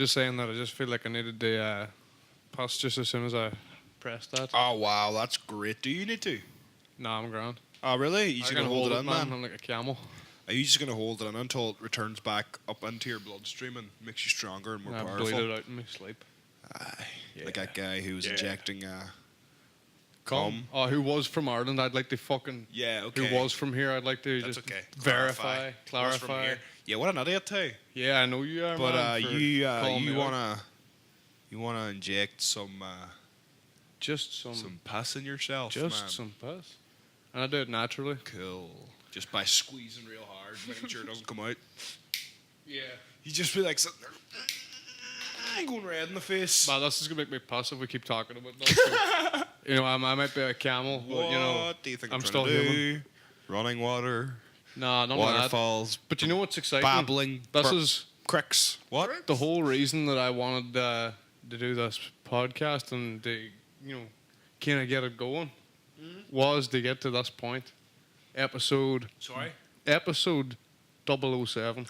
just saying that I just feel like I needed the pass just as soon as I pressed that. Oh, wow, that's great. Do you need to? Nah, I'm grand. Oh, really? You just I going to can hold it in, man? I'm like a camel. Are you just going to hold it in until it returns back up into your bloodstream and makes you stronger and more I powerful? bleed it out in my sleep. Aye. Yeah. Like that guy who was injecting Cum. Oh, who was from Ireland? I'd like to fucking. Yeah, okay. Who was from here? I'd like to That's just okay. verify, Was from clarify. here. Yeah, what an idiot too. Yeah, I know you are. But man, for calling me out. you wanna inject some just some pus in yourself, just man. some pus, and I do it naturally. Cool. Just by squeezing real hard, making sure it doesn't come out. Yeah. You just be like sitting there, going red in the face. Man, this is gonna make me pus if we keep talking about this. So, you know, I might be a camel, but you know, What do you think I'm I'm still trying to do? human. Running water, Nah, none of that. waterfalls, But you know what's exciting? babbling. This is cricks. What? the whole reason that I wanted to do this podcast and to, you know, kind of get it going was to get to this point. Episode Sorry. 007.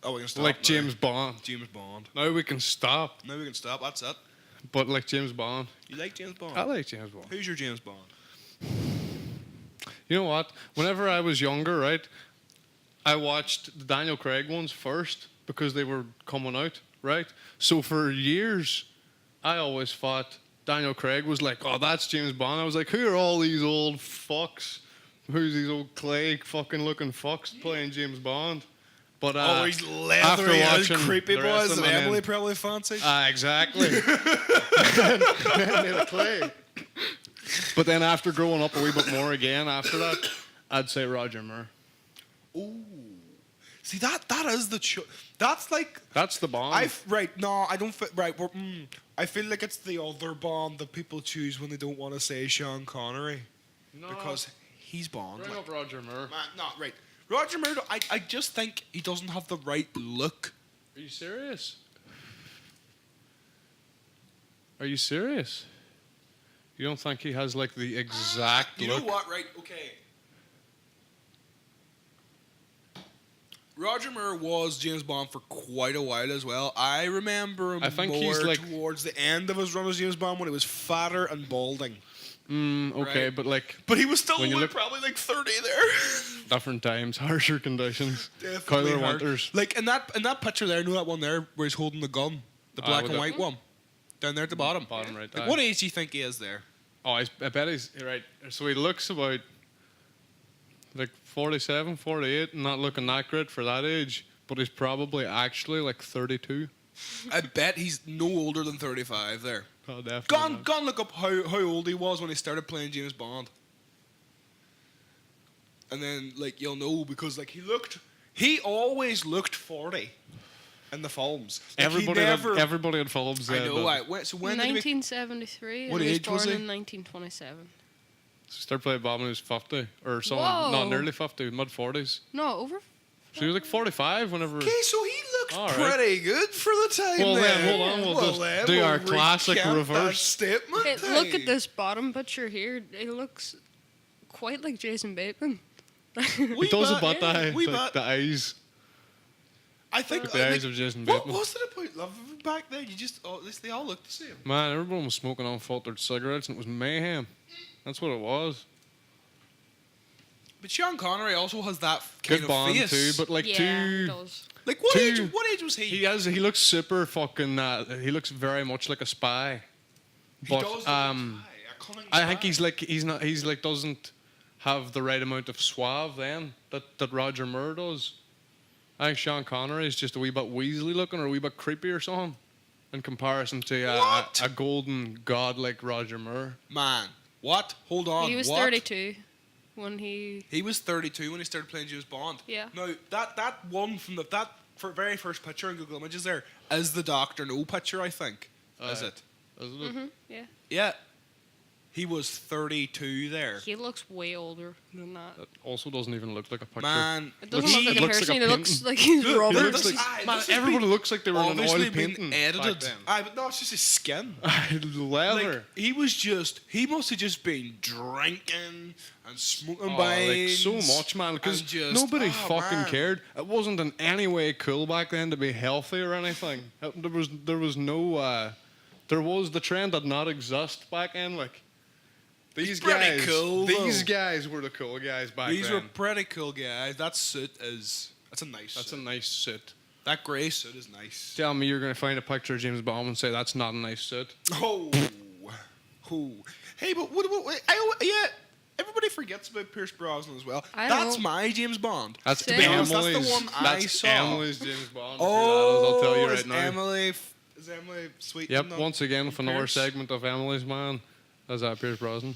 Oh, we can stop. Like now. James Bond. James Bond. Now we can stop, Now we can stop. That's it. but like James Bond. You like James Bond? I like James Bond. Who's your James Bond? You know what? Whenever I was younger, right, I watched the Daniel Craig ones first because they were coming out, right? So for years, I always thought Daniel Craig was like, oh, that's James Bond. I was like, who are all these old fucks? Who's these old clay fucking looking fucks playing James Bond? But He's leathery and creepy the rest boys of that them, Emily probably fancied. Exactly. Made of clay. But then after growing up a wee bit more again after that, I'd say Roger Moore. Ooh. See, that is the... that's like... That's the Bond. I don't... Right, I feel like it's the other Bond that people choose when they don't want to say Sean Connery. No. Because he's Bond. Bring up Roger Moore. Man, no, right. Roger Moore, I just think he doesn't have the right look. Are you serious? Are you serious? You don't think he has like the exact You look? know what, right? Okay. Roger Moore was James Bond for quite a while as well. I remember him more towards the end of his run as James Bond when he was fatter and balding. Okay, right. but like But he was still when you look- probably like 30 there. different times, harsher conditions. Definitely Kyler hard. Winters. Like in that picture there, you know that one there where he's holding the gun? The black with and the- white one. Down there at the bottom. Bottom right. Like, what age do you think he is there? Oh, I bet he's right. So he looks about like 47, 48, and not looking that great for that age. But he's probably actually like 32. I bet he's no older than 35 there. Oh, definitely. Go and look up how old he was when he started playing James Bond. And then, like, you'll know because, like, he always looked 40 in the films. Like, everybody had films. I know. So when did he 1973. What and age he was was born he? in 1927. Started playing Bob when he was 50 or something. Whoa. Not nearly 50, mid 40s. No, over. So he was like 45 whenever. Okay, so he looks All right. pretty good for the time. Well, then hold on. We'll just do our classic recant reverse that statement. Hey, look at this bottom picture here. He looks quite like Jason Bateman. He does about the eyes. I think The eyes of Jason what Bateman. was it about love of him back then? You just they all look the same. Man, everyone was smoking unfiltered cigarettes and it was mayhem. That's what it was. But Sean Connery also has that kind Good of Bond face. too, but like yeah, too. he does. Like Two- what age was he? He looks super fucking. He looks very much like a spy. But does look like a cunning I think spy. he's like doesn't have the right amount of suave then that Roger Moore does. I think Sean Connery is just a wee bit weaselly looking or a wee bit creepy or something in comparison to What? a golden god like Roger Moore. Man, what? Hold on. He was what? 32 when he. He was 32 when he started playing James Bond. Yeah. Now that one from that very first picture in Google Images there is the Doctor No picture, I think. Is it? Isn't it? Yeah. Yeah. He was 32 there. He looks way older than that. That also doesn't even look like a picture. Man, It doesn't look like a looks person. like a It looks like he's Look, Robert. looks like- Man, this has everybody been looks like they were in an obviously oil been painting. edited. Back then. But no, it's just his skin. Leather. Like, he must have just been drinking and smoking Like so binds much, man, because and just- nobody oh, fucking man. cared. It wasn't in any way cool back then to be healthy or anything. There was no there was the trend did not exist back then. Like these pretty guys, cool, these though. guys were the cool guys back These then. were pretty cool guys. That suit that's a nice That's suit. a nice suit. That grey suit is nice. Tell me you're gonna find a picture of James Bond and say that's not a nice suit. Oh. Oh. Hey, but what yeah, everybody forgets about Pierce Brosnan as well. I That's know. my James Bond. That's Same. To be honest, that's Emily's. the one I That's saw. Emily's James Bond. Oh, I'll tell you is right now. Emily sweet? Yep. Once again, with another Pierce? segment of Emily's man. That's Pierce Brosnan.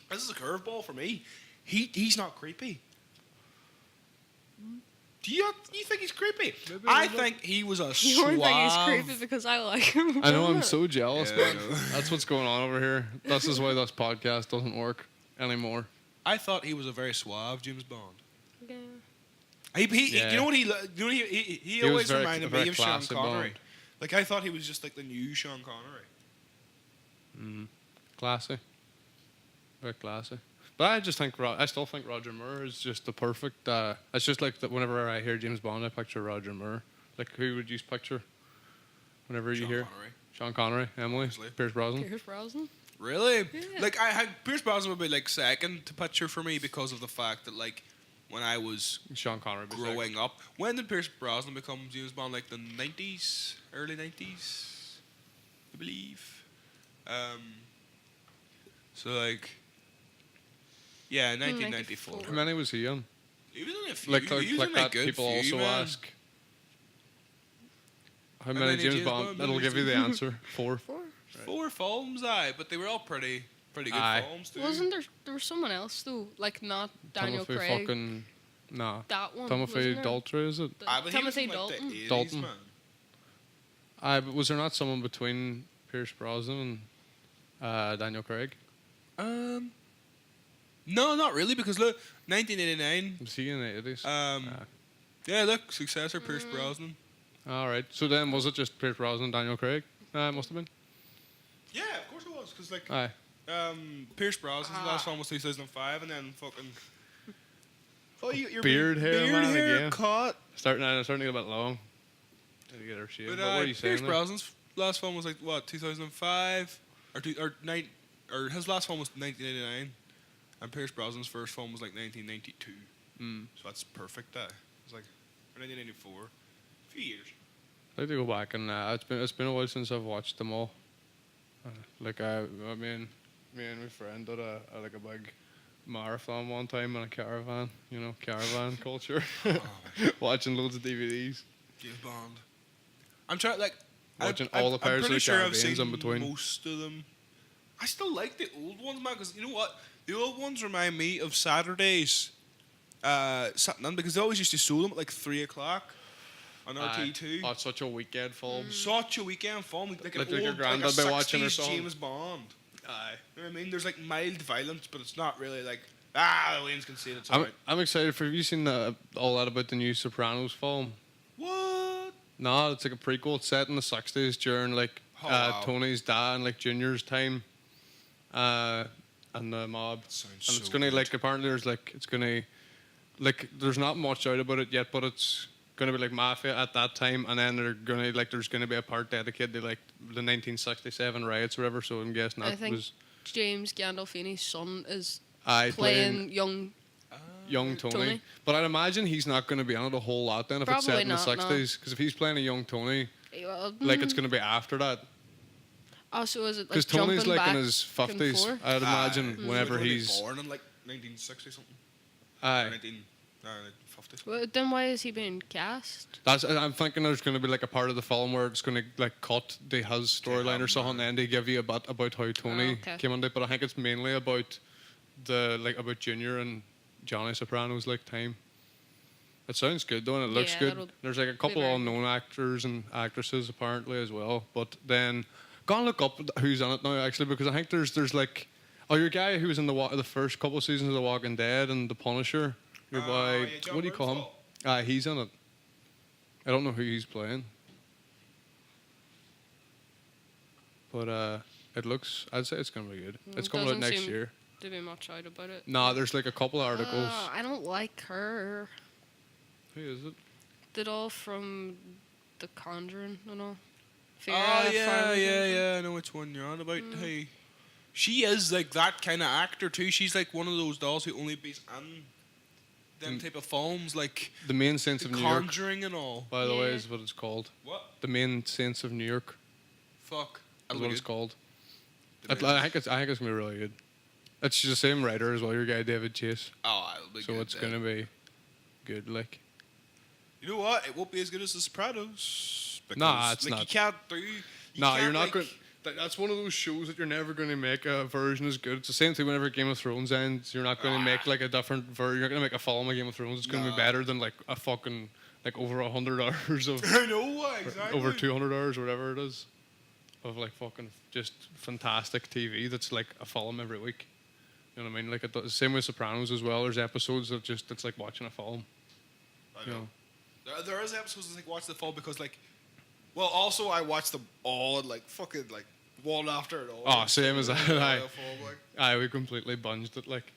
This is a curveball for me. He's not creepy. Do you think he's creepy? I think he was a You don't think he's suave. creepy because I like him. I know, I'm so jealous, Yeah, I man. know. That's what's going on over here. This is why this podcast doesn't work anymore. I thought he was a very suave James Bond. Yeah. You know what he was always very- reminded very me of Sean classy Connery. Bond. Like I thought he was just like the new Sean Connery. Classy. Very classy. But I just think, I still think Roger Moore is just the perfect, it's just like that whenever I hear James Bond, I picture Roger Moore. Like, who would you picture whenever you Sean hear? Connery. Sean Connery, Emily, Obviously. Pierce Brosnan. Pierce Brosnan. Really? Yeah. Like I had Pierce Brosnan would be like second to picture for me because of the fact that like when I was Sean Connery. would be second. growing up, when did Pierce Brosnan become James Bond? Like the 90s, early 90s, I believe. So like, yeah, 1994. How many was he on? He was in a few. Like, he was like in a that good people few, also man. ask. How many James Bond? That'll give you the answer. 4. 4. 4 films, but they were all pretty good Aye. films too. Wasn't there was someone else though, like not Daniel Timothy Craig. fucking... Nah. That one. Timothy wasn't there? Dalton, is it? But he was Timothy from, like, the Dalton. 80s, Dalton. man. But was there not someone between Pierce Brosnan and Daniel Craig? No, not really, because look, 1989. Was he in the 80s? Yeah, look, successor Pierce Brosnan. All right. So then, was it just Pierce Brosnan and Daniel Craig? It must have been. Yeah, of course it was, because like Aye. Pierce Brosnan's last one was 2005, and then fucking your Beard hair, man, again. cut. Starting to get a bit long. Need to get her shaved. But What were you saying Pierce there? Brosnan's last one was like what 2005 or his last one was 1989, and Pierce Brosnan's first film was like 1992. So that's perfect. It's like or 1994. A few years. I'd like to go back and it's been a while since I've watched them all. Like I mean, me and my friend did a big marathon one time in a caravan. You know, caravan culture. Watching loads of DVDs. James Bond. I'm trying like Watching all the Pirates of the I've Caribbeans seen in between. most of them. I still like the old ones, man, because you know what? The old ones remind me of Saturdays. Because they always used to show them at like 3 o'clock on RT2. Oh, it's such a weekend film. Such a weekend film, like an Like old, your granddad like a be watching or 60s something. James Bond. Aye. You know what I mean? There's like mild violence, but it's not really like the Wayne's can see it. It's alright. I'm excited for. Have you seen all that about the new Sopranos film? What? No, it's like a prequel. It's set in the 60s during like wow. Tony's dad and like Junior's time, and the mob. Sounds And it's so gonna good. like apparently it's gonna like there's not much out about it yet, but it's gonna be like mafia at that time, and then there's gonna be a part dedicated to like the 1967 riots or whatever. So I'm guessing I that think was James Gandolfini's son is playing playing young. young Tony. Tony. But I'd imagine he's not gonna be on it a whole lot then if it's set Probably in the not, no. 60s, because if he's playing a young Tony, Well, like it's gonna be after that. Also, is it like Because Tony's jumping like in back his and 50s, forth? I'd imagine, He was whenever only he's. born in like 1960 something. Aye. 1950. Well, then why is he being cast? I'm thinking there's going to be like a part of the film where it's going to like cut his storyline or something, and then they give you a bit about how Tony okay. came into it. But I think it's mainly about about Junior and Johnny Soprano's like time. It sounds good though, and it looks Yeah, good. that'll There's like a couple very unknown actors and actresses apparently as well. But then gonna look up who's on it now actually, because I think there's like, oh, your guy who was in the first couple of seasons of The Walking Dead and The Punisher. Your boy, yeah, John what do you call him? Bernthal. He's in it. I don't know who he's playing, but I'd say it's gonna be good. It's coming out Doesn't next seem year. to be much out about it. Nah, there's like a couple of articles. I don't like her. Who is it? Did all from The Conjuring and all. Oh yeah. I know which one you're on about. Hey, she is like that kind of actor too. She's like one of those dolls who only be in them type of films, like The Many Saints The of New York, Conjuring and all. by the way, Yeah. is what it's called. What? The Many Saints of New York Fuck. is That'll what be it's good. called. The I think it's gonna be really good. It's the same writer as well, your guy David Chase. Oh, it'll be So good. it's then. gonna be good. Like, You know what? It won't be as good as The Sopranos. Because, Nah, it's like, not. You can't do. nah, you're can't, not like, going. That's one of those shows that you're never going to make a version as good. It's the same thing whenever Game of Thrones ends. You're not going to make like a different version. You're not going to make a film of Game of Thrones. It's going to Nah. be better than like a fucking like over 100 hours of I know exactly. over 200 hours or whatever it is of like fucking just fantastic TV. That's like a film every week. You know what I mean? Like the same with Sopranos as well. There's episodes of just it's like watching a film. I You know. know. There is episodes that like watch the fall because like, well, also I watch them all like fucking like one after another. Oh, same as that. Yeah, Aye. fall, like. Aye, we completely bunged it like.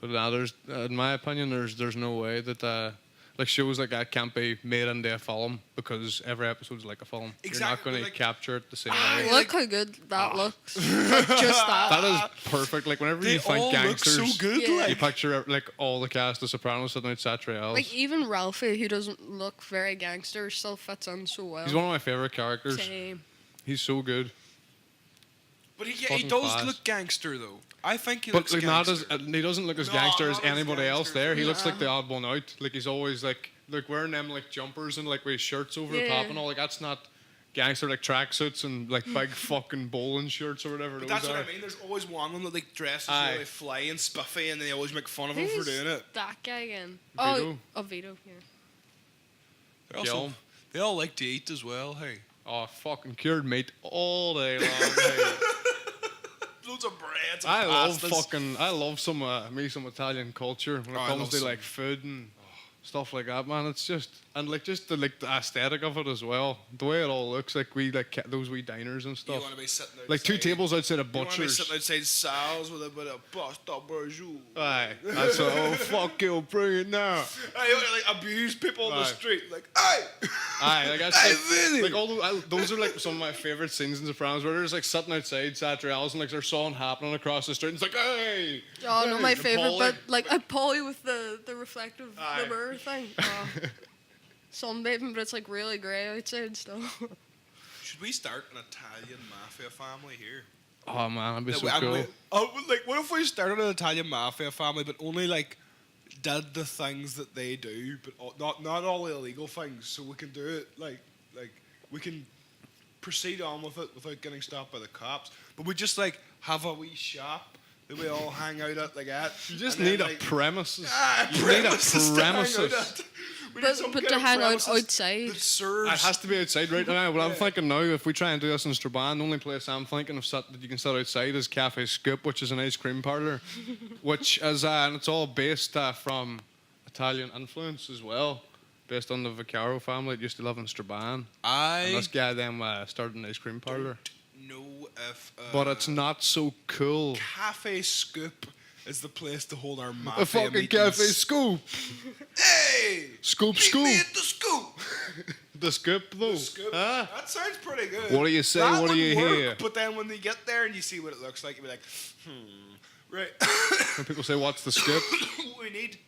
But now there's, in my opinion, there's no way that like shows like that can't be made into a film because every episode's like a film. You're not Exactly, going to like- capture it the same Aye, way. Look how good that looks. Like, just that. That is perfect. Like whenever They you think all look gangsters, so good. Yeah. you Like, picture like all the cast of Sopranos sitting outside Trails. Like even Ralphie, who doesn't look very gangster, still fits in so well. He's one of my favorite characters. Same. He's so good. but he fucking does class. look gangster though. I think he But looks like not as gangster. he doesn't look as No, gangster as not as anybody else gangster. there. He looks like the Yeah. odd one out. Like he's always like wearing them like jumpers and like with his shirts over the Yeah. top and all. Like that's not gangster like tracksuits and like big fucking bowling shirts or whatever But those that's are. what I mean. There's always one of them that like dresses Aye. really fly and spiffy, and they always make fun of him for Who's doing it. that guy again? Vito. Oh, Vito. Yeah. They're also, Gil. they all like to eat as well. Hey, Oh, fucking cured meat all day long. Hey. loads of breads. And I love some some Italian culture when it Oh, I comes love to some- like food and stuff like that, man. It's just and like just the aesthetic of it as well. The way it all looks like we like those wee diners and You stuff. want to be sitting outside. Like two tables outside a You want to be butcher's. sitting outside Sal's with a bit of pasta bonjour. Aye, that's a, oh fuck you, bring it now. I want to like abuse people on the Aye. street. Like, hey, Aye, like that's Hey, like, Vinny! like all those are like some of my favorite scenes in Sopranos where they're just like sitting outside Satrials and like there's something happening across the street. And it's like, hey, Oh no, hey, my the favorite, Polly. but like a Polly with the reflective Aye. the mirror thing. Sunbathing, but it's like really grey outside still. should we start an Italian mafia family here? Oh man, that'd be so And cool. like, what if we started an Italian mafia family, but only like did the things that they do, but not all the illegal things, so we can do it like we can proceed on with it without getting stopped by the cops. But we just like have a wee shop that we all hang out at like that. You just and then, need a like, premises. you need a premises. But to hang out outside. That serves. It has to be outside right now. Well, I'm Yeah. thinking now if we try and do this in Strabane, the only place I'm thinking of that you can sit outside is Cafe Scoop, which is an ice cream parlour, which is and it's all based from Italian influence as well, based on the Vaccaro family that used to live in Strabane. And this guy then started an ice cream parlour, know if but it's not so cool. Cafe Scoop is the place to hold our mafia A fucking meetings. Cafe Scoop, Hey! Scoop, Meet Scoop. me at the Scoop! The Scoop though. Scoop. Huh? That sounds pretty good. What do you say? That What do would you work, hear? But then when you get there and you see what it looks like, you'll be like, right. When people say what's the Scoop, What we need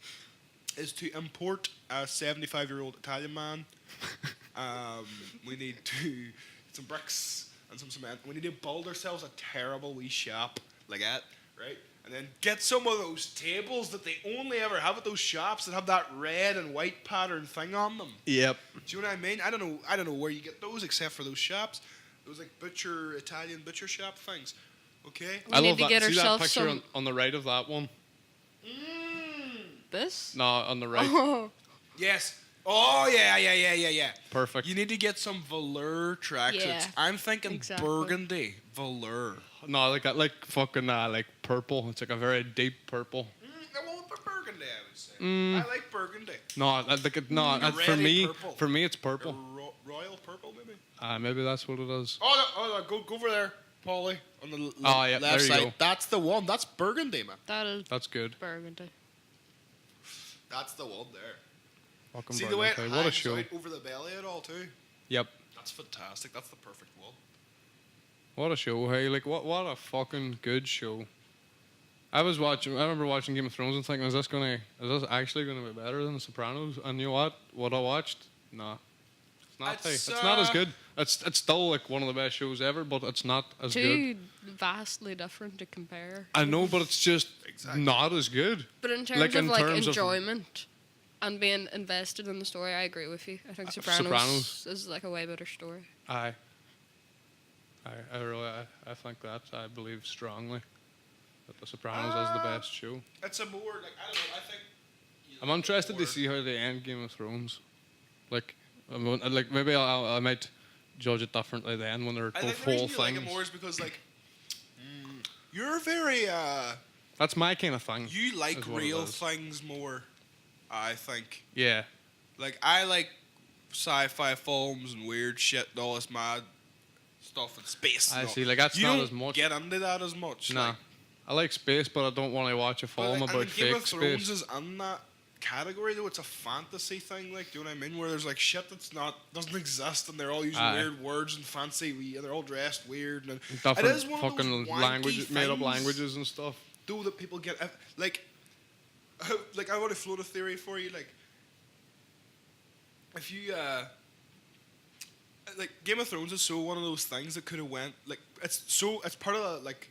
is to import a 75-year-old Italian man. We need to get some bricks and some cement. We need to build ourselves a terrible wee shop like that, right? And then get some of those tables that they only ever have at those shops that have that red and white pattern thing on them. yep. Do you know what I mean? I don't know where you get those except for those shops. Those like Italian butcher shop things. Okay? We need to that. get See that ourselves picture some- on the right of that one? This? No, on the right. Oh, Yes. Oh yeah. Perfect. You need to get some velour tracksuits. Yeah, I'm thinking exactly. burgundy velour. No, like that, like fucking like purple. It's like a very deep purple. I won't put burgundy. I would say. Mm. I like burgundy. No, I like it. No, A for reddy me, purple. for me, it's purple. Royal purple, maybe. Maybe that's what it is. Oh, no, go over there, Paulie, on the Oh, yeah, left there you side. go. That's the one. That's burgundy, man. That is That's good. burgundy. That's the one there. Fucking See the way it brilliant. What a hangs show. out over the belly at all too. Yep. That's fantastic. That's the perfect wool. What a show. Hey, like what a fucking good show. I remember watching Game of Thrones and thinking, is this actually gonna be better than The Sopranos? And you know what? What I watched? Nah. It's not. It's, It's not as good. It's still like one of the best shows ever, but it's not as good. Two vastly different to compare. I know, but it's just Exactly. not as good. But in terms Like, of in like terms of- enjoyment and being invested in the story, I agree with you. I think Sopranos, Sopranos. is like a way better story. I think that. I believe strongly that The Sopranos is the best show. It's a more like I don't know. I think. I'm interested to see how they end Game of Thrones. Like, like maybe I might judge it differently then when they're I both think the reason whole you like things. it more is because like you're very That's my kind of thing. you like is what it real is. things more. I think Yeah. like I like sci-fi films and weird shit and all this mad stuff in space. I and all. see, like, that's you not don't as much. Get into that as much. Nah. like, I like space, but I don't want to watch a but, film like, about and Game fake of Thrones space. is in that category though. It's a fantasy thing, like, do you know what I mean? Where there's like shit that's doesn't exist, and they're all using Aye. weird words and fancy. They're all dressed weird, and Different it is one of fucking those wanky languages, made up things, languages and stuff. though, that people get like. Like I want to float a theory for you, like if you like Game of Thrones is so one of those things that could have went like it's part of the, like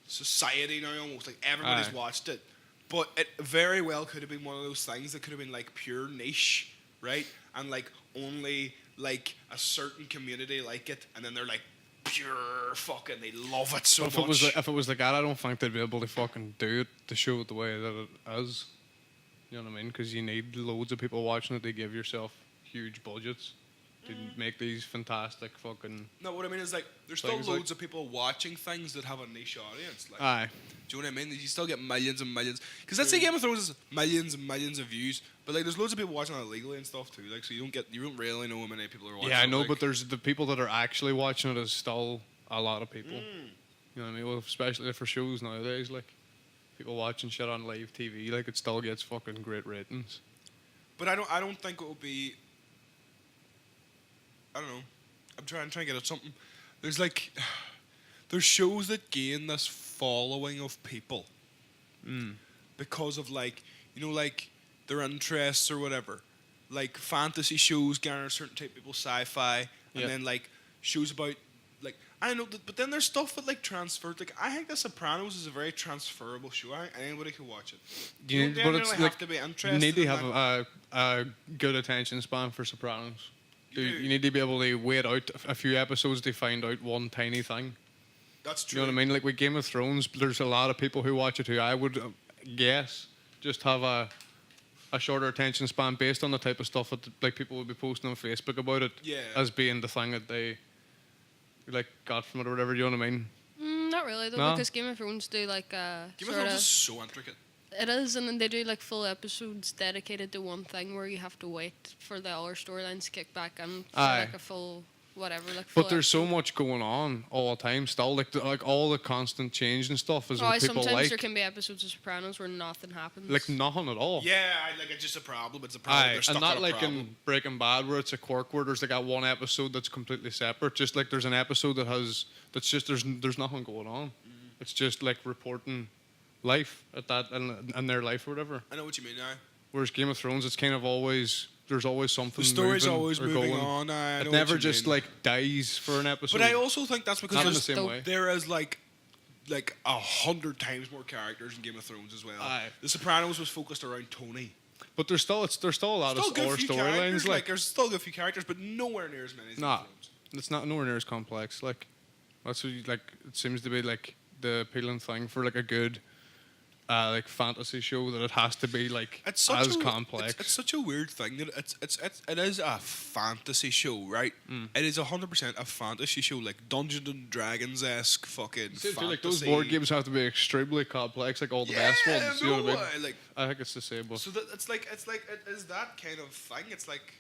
society now almost, like everybody's Aye. watched it, but it very well could have been one of those things that could have been like pure niche, right? And like only like a certain community like it, and then they're like pure fucking they love it so But much. if it was like that, I don't think they'd be able to fucking do it to show it the way that it is. You know what I mean? Because you need loads of people watching it to give yourself huge budgets to make these fantastic fucking. No, what I mean is like there's still Things loads like- of people watching things that have a niche audience. Like, Aye. do you know what I mean? You still get millions and millions. Because let's say Game of Thrones is millions and millions of views, but like there's loads of people watching it legally and stuff too. Like, so you don't really know how many people are watching. Yeah, I it, know, like. but there's the people that are actually watching it is still a lot of people. You know what I mean? Well, especially for shows nowadays, like people watching shit on live TV, like it still gets fucking great ratings. But I don't think it will be. I don't know. I'm trying to get at something. There's like, there's shows that gain this following of people because of like, you know, like their interests or whatever. Like fantasy shows garner certain type of people, sci-fi, and Yeah. then like shows about like I don't know, but then there's stuff that like transferred. Like I think The Sopranos is a very transferable show. I think anybody can watch it. You don't generally have to be interested. you need to in have that. a good attention span for Sopranos. You do. You need to be able to wait out a few episodes to find out one tiny thing. That's Do true. you know what I mean? Like with Game of Thrones, there's a lot of people who watch it who I would guess just have a shorter attention span based on the type of stuff that like people would be posting on Facebook about it Yeah. as being the thing that they like got from it or whatever. You know what I mean? Not really though, No? because Game of Thrones do like Game of sort Thrones of. is so intricate. It is, and then they do like full episodes dedicated to one thing where you have to wait for the other storylines to kick back in for Aye. like a full whatever. Like full But there's so episode. much going on all the time still. Like all the constant change and stuff is Oh, what people sometimes like. there can be episodes of Sopranos where nothing happens. Like nothing at all. Yeah, like it's just a problem. It's a problem. Aye, They're stuck and not on a like problem. in Breaking Bad where it's a quirk where there's like that one episode that's completely separate. Just like there's an episode that's just there's nothing going on. It's just like reporting life at that and their life or whatever. I know what you mean now. Whereas Game of Thrones, it's kind of always there's always something. The story's moving always or moving going. on. I know It what never you just mean. like dies for an episode. But I also think that's because Not in the there's same way. there is like 100 times more characters in Game of Thrones as well. Aye. The Sopranos was focused around Tony. But there's still a lot Still of good other few storylines. characters. Like Like there's still a good few characters, but nowhere near as many as Game Nah. of Thrones. it's not nowhere near as complex. Like that's what you, like. It seems to be like the appealing thing for like a good like fantasy show that it has to be like It's such as a, complex. It's such a weird thing that it is a fantasy show, right? It is 100% a fantasy show, like Dungeons and Dragons esque fucking I fantasy. feel like those board games have to be extremely complex, like all the best ones. You know what I mean? Like, I think it's the same. But so that it's like it is that kind of thing. It's like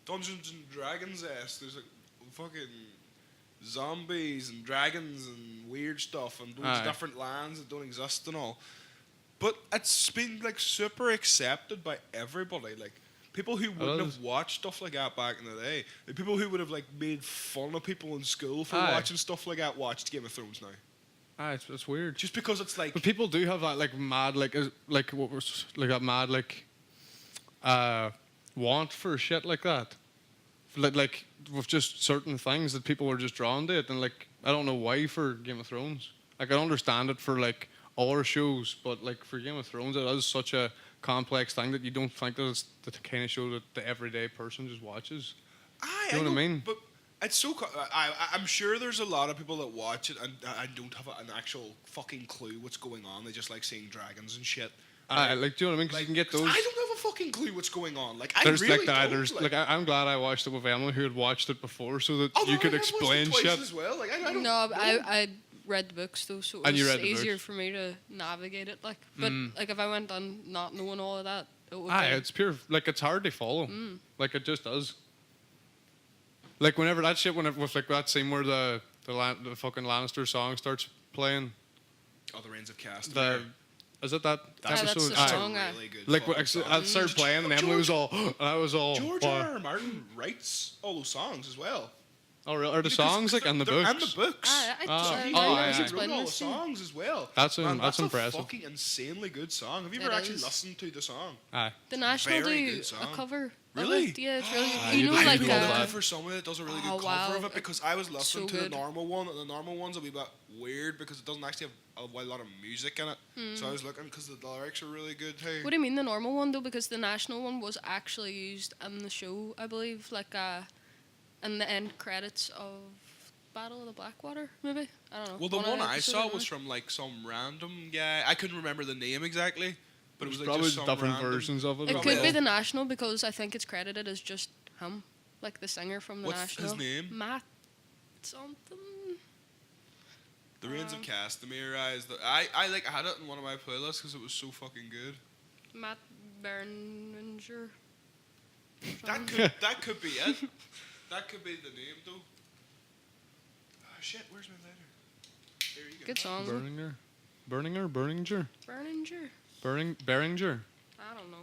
Dungeons and Dragons esque. There's like fucking zombies and dragons and weird stuff and those Aye. different lands that don't exist and all. But it's been like super accepted by everybody. Like people who wouldn't is. have watched stuff like that back in the day, the people who would have like made fun of people in school for Aye. watching stuff like that, watched Game of Thrones now. it's weird. Just because it's like But people do have that like mad like what was like that mad like want for shit like that. Like with just certain things that people were just drawn to it, and like I don't know why for Game of Thrones. Like I understand it for like other shows, but like for Game of Thrones, it is such a complex thing that you don't think that it's the kind of show that the everyday person just watches. I You know what I mean? But it's so. I'm sure there's a lot of people that watch it and don't have an actual fucking clue what's going on. They just like seeing dragons and shit. Like, do you know what I mean? 'Cause you can get 'cause those. I don't have a fucking clue what's going on. Like, I There's really like that. don't. There's like I'm glad I watched it with Emily, who had watched it before, so that Although you could I have watched it explain twice shit. as well. Like, I don't No, know. I read the books though, so it And you was read the easier books. for me to navigate it. Like, but like if I went on not knowing all of that, it would Aye, be. it's pure. Like it's hard to follow. Like it just does. Like whenever that shit, whenever with like that scene where the fucking Lannister song starts playing, Oh, the Reigns of Cast. is it that That's episode? the Aye. song. a really good Like fucking song. I started playing, and Emily was all, and I was all. George "What?" R. R. Martin writes all those songs as well. Oh, really? Are the Because songs like in the they're books? in the books. I Oh, He oh, aye, wrote aye. explain all the this to you. songs as well. That's Man, that's a impressive. fucking insanely good song. Have you It ever actually is. listened to the song? Aye. The National Very do good song. a cover. of Really? it. Yeah, it's really good. Ah, you you know, don't like even I know love that. for someone that does a really Oh, good wow. cover of it because I was listening So to the good. normal one, and the normal one's a wee bit weird because it doesn't actually have a lot of music in it. So I was looking because the lyrics are really good too. What do you mean the normal one though? Because the national one was actually used in the show, I believe, like in the end credits of Battle of the Blackwater, maybe. I don't know. Well, the of one the I episodes, saw I don't was know. from like some random guy. I couldn't remember the name exactly, but it was There's like probably just some different random. versions of it. It Probably could be is. the national because I think it's credited as just him, like the singer from the What's national. his name? Matt something. The Reigns of Cast, the Mirror Eyes. I like had it in one of my playlists because it was so fucking good. Matt Berninger. That could be it. That could be the name though. Oh shit, where's my letter? There you go. Good song. Berninger, Berninger, Berninger. Beringer. I don't know.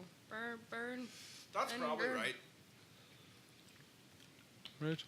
Burn. That's probably Berninger. right. Right.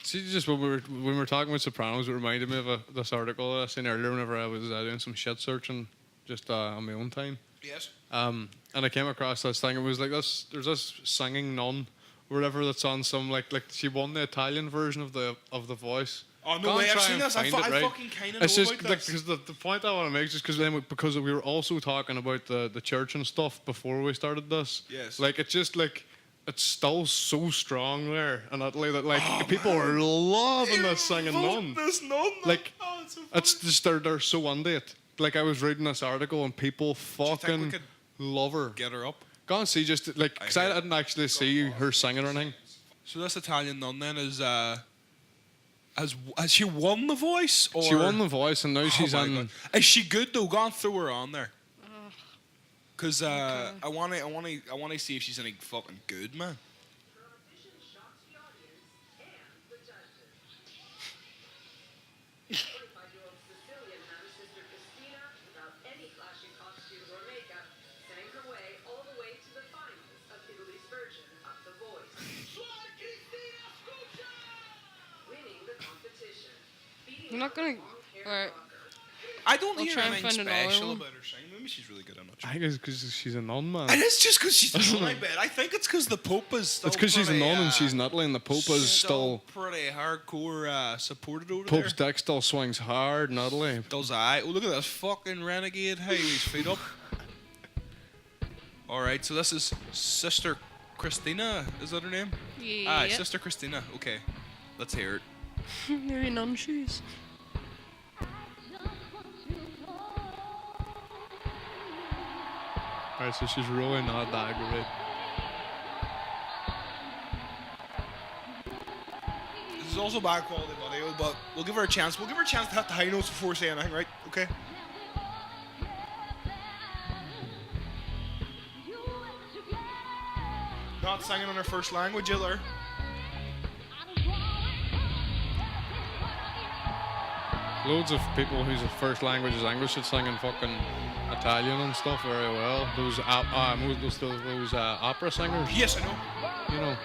See, just when we were talking about Sopranos, it reminded me of this article I seen earlier whenever I was doing some shit searching just on my own time. Yes. And I came across this thing. It was like this. There's this singing nun, or whatever, that's on some like she won the Italian version of the Voice. Oh no Go and way! I've try seen and this. I find it, right? fucking kind of It's know just about like this. because the point I want to make is just because we were also talking about the church and stuff before we started this. Yes. Like it's just like it's still so strong there, and that like Oh, people are loving this singing Vote nun. This nun. Like, oh, it's so funny. It's just they're so into it. Like I was reading this article and people you think we fucking could love her. Get her up. Go and see just like because I hear it. didn't actually see her singing or anything. So this Italian nun then is has she won the Voice? Or? She won the Voice and now she's oh my on. God. Is she good though? Go on, throw her on there. Cause I wanna see if she's any fucking good, man. Her audition shocks the audience and the judges. 45-year-old Sicilian nun Sister Christina, without any flashy costumes or makeup, sang her way all the way to the finals of Italy's version of The Voice. Winning the competition. Beating I'm not gonna. long-haired Alright. rocker. I don't I'll hear try and anything find another special one. about her singing. Maybe she's really good. I'm not sure. I think it's because she's a nun, man. It is just because she's a nun, I bet. I think it's because the Pope is still It's because she's a pretty, nun and she's in Italy, and the Pope is still pretty hardcore supported over Pope's there. dick still swings hard in Italy. Does I? Oh, look at this fucking renegade. Hey, his feet up. Alright, so this is Sister Christina. Is that her name? Yeah. Ah, Sister Christina. Okay. Let's hear it. Maybe nun shoes. Alright, so she's really not that great. This is also bad quality audio, but we'll give her a chance. We'll give her a chance to hit the high notes before saying anything, right? Okay. Not singing in her first language either. Loads of people whose first language is English that sing in fucking Italian and stuff very well. Those opera singers, Yes, I know. you know.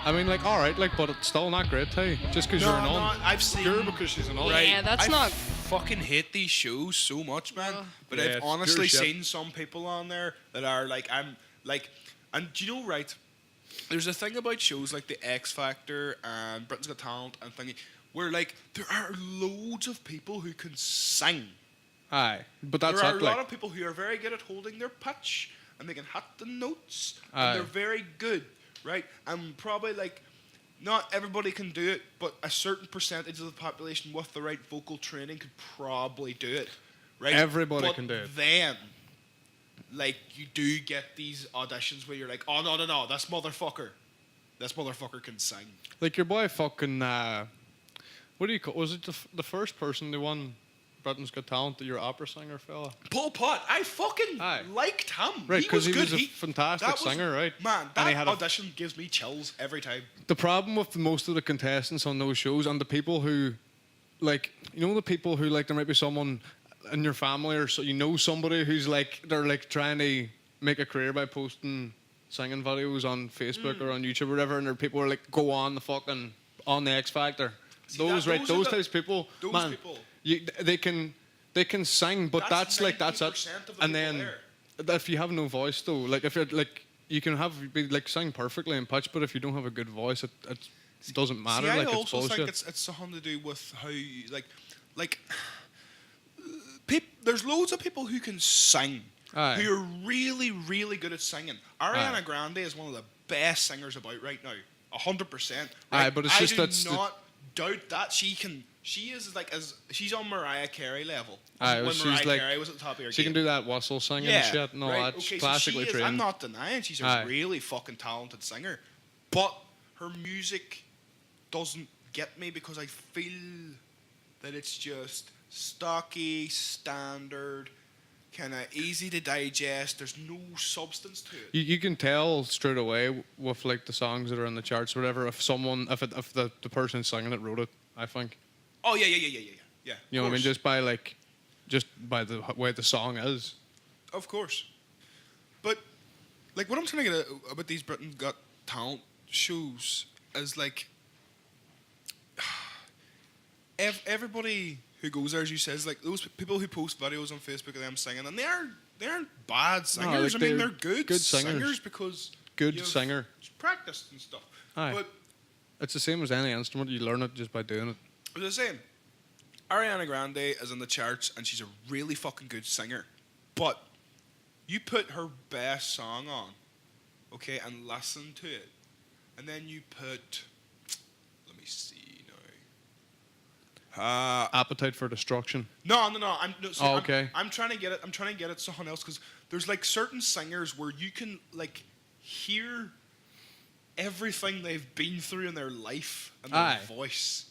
I mean, like, all right, like, but it's still not great, hey. Just because you're a nun. I've seen. Pure because she's a nun. Right. Yeah, that's I not- fucking hate these shows so much, man. But Yeah, I've it's pure honestly shit. seen some people on there that are like, I'm like, and do you know, right? There's a thing about shows like the X Factor and Britain's Got Talent and thingy, where like there are loads of people who can sing. Aye, but that's There are it, a lot like, of people who are very good at holding their pitch and they can hit the notes Aye. and they're very good, right? And probably like not everybody can do it, but a certain percentage of the population with the right vocal training could probably do it, right? Everybody But can do it. Then, like, you do get these auditions where you're like, oh no, this motherfucker can sing. like your boy fucking, what do you call, was it the first person they won Britain's Got Talent, your opera singer fella? Pol Pot, I fucking Aye. liked him. Right, he was 'cause he good. was a fantastic that was- singer, right? Man, And that he had a- audition gives me chills every time. The problem with most of the contestants on those shows and the people who, like, you know, the people who, like, there might be someone in your family or so, you know, somebody who's like, they're like trying to make a career by posting singing videos on Facebook or on YouTube or whatever, and there are people who are like, go on the fucking, on the X Factor. See, Those that- those those are the- types of people, those man, people. they can sing, but that's like, that's it. 90% of the And people then, there. if you have no voice though, like, if you're like, you can be like sing perfectly in pitch, but if you don't have a good voice, it doesn't matter. See, I Like, it's also bullshit. think it's something to do with how you, like there's loads of people who can sing, Aye. who are really, really good at singing. Ariana Aye. Grande is one of the best singers about right now, 100%. Aye, but it's I just do that's the- not doubt that she can. She is like she's on Mariah Carey level. Aye, when she's Mariah like- Carey was at the top of her She game. can do that whistle singing Yeah, and shit. No, right, that's okay, classically so she is, trained. I'm not denying she's a Aye. really fucking talented singer, but her music doesn't get me because I feel that it's just stocky, standard, kind of easy to digest. There's no substance to it. You can tell straight away with like the songs that are in the charts, or whatever. If someone, if the person singing it wrote it, I think. Oh yeah. You know what I mean? Just by the way the song is. Of course. But like what I'm trying to get at about these Britain Got Talent shows is like everybody who goes there, as you says, like those people who post videos on Facebook of them singing, and they aren't bad singers. like I mean, they're they're good singers because Good you've singer. practiced and stuff. Aye. But It's the same as any instrument. You learn it just by doing it. as I was saying, Ariana Grande is in the charts and she's a really fucking good singer. But you put her best song on, okay, and listen to it, and then you put, let me see now. Appetite for Destruction. No. Okay. I'm trying to get it. I'm trying to get it someone else because there's like certain singers where you can like hear everything they've been through in their life and their Aye. voice,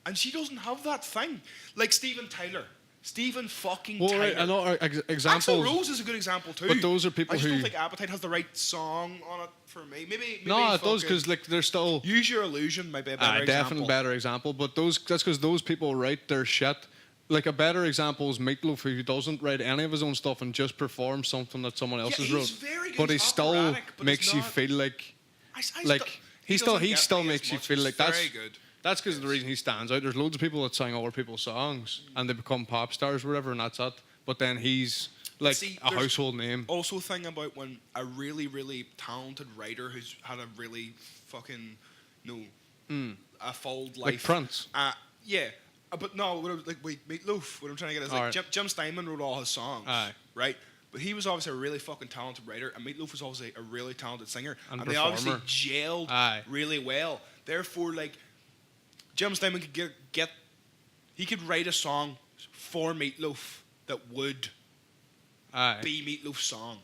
and she doesn't have that thing. Like Steven Tyler, Steven fucking Well, Tyler. right, I know Axl examples. Rose is a good example too. But those are people I just don't who- think Appetite has the right song on it for me. Maybe No, it does fucking because like they're still. Use Your Illusion might be a better Aye, example. definitely better example. But that's because those people write their shit. Like a better example is Meatloaf, who doesn't write any of his own stuff and just performs something that someone else has he's wrote. very good. But he He's still operatic, but makes it's you not- feel like I like he doesn't still get me as makes you much. feel He's like that's very good. That's because of the reason he stands out. There's loads of people that sing other people's songs and they become pop stars or whatever, and that's it. But then he's like See, a there's household name. Also, thing about when a really, really talented writer who's had a really fucking a full life, Like Prince. Yeah, but no, what I was, like wait, Meatloaf. What I'm trying to get is like Alright. Jim Steinman wrote all his songs, Aye. right? But he was obviously a really fucking talented writer, and Meatloaf was obviously a really talented singer, And they obviously performer. gelled Aye. really well. Therefore, like Jim Steinman could get he could write a song for Meatloaf that would Aye. be Meatloaf's song.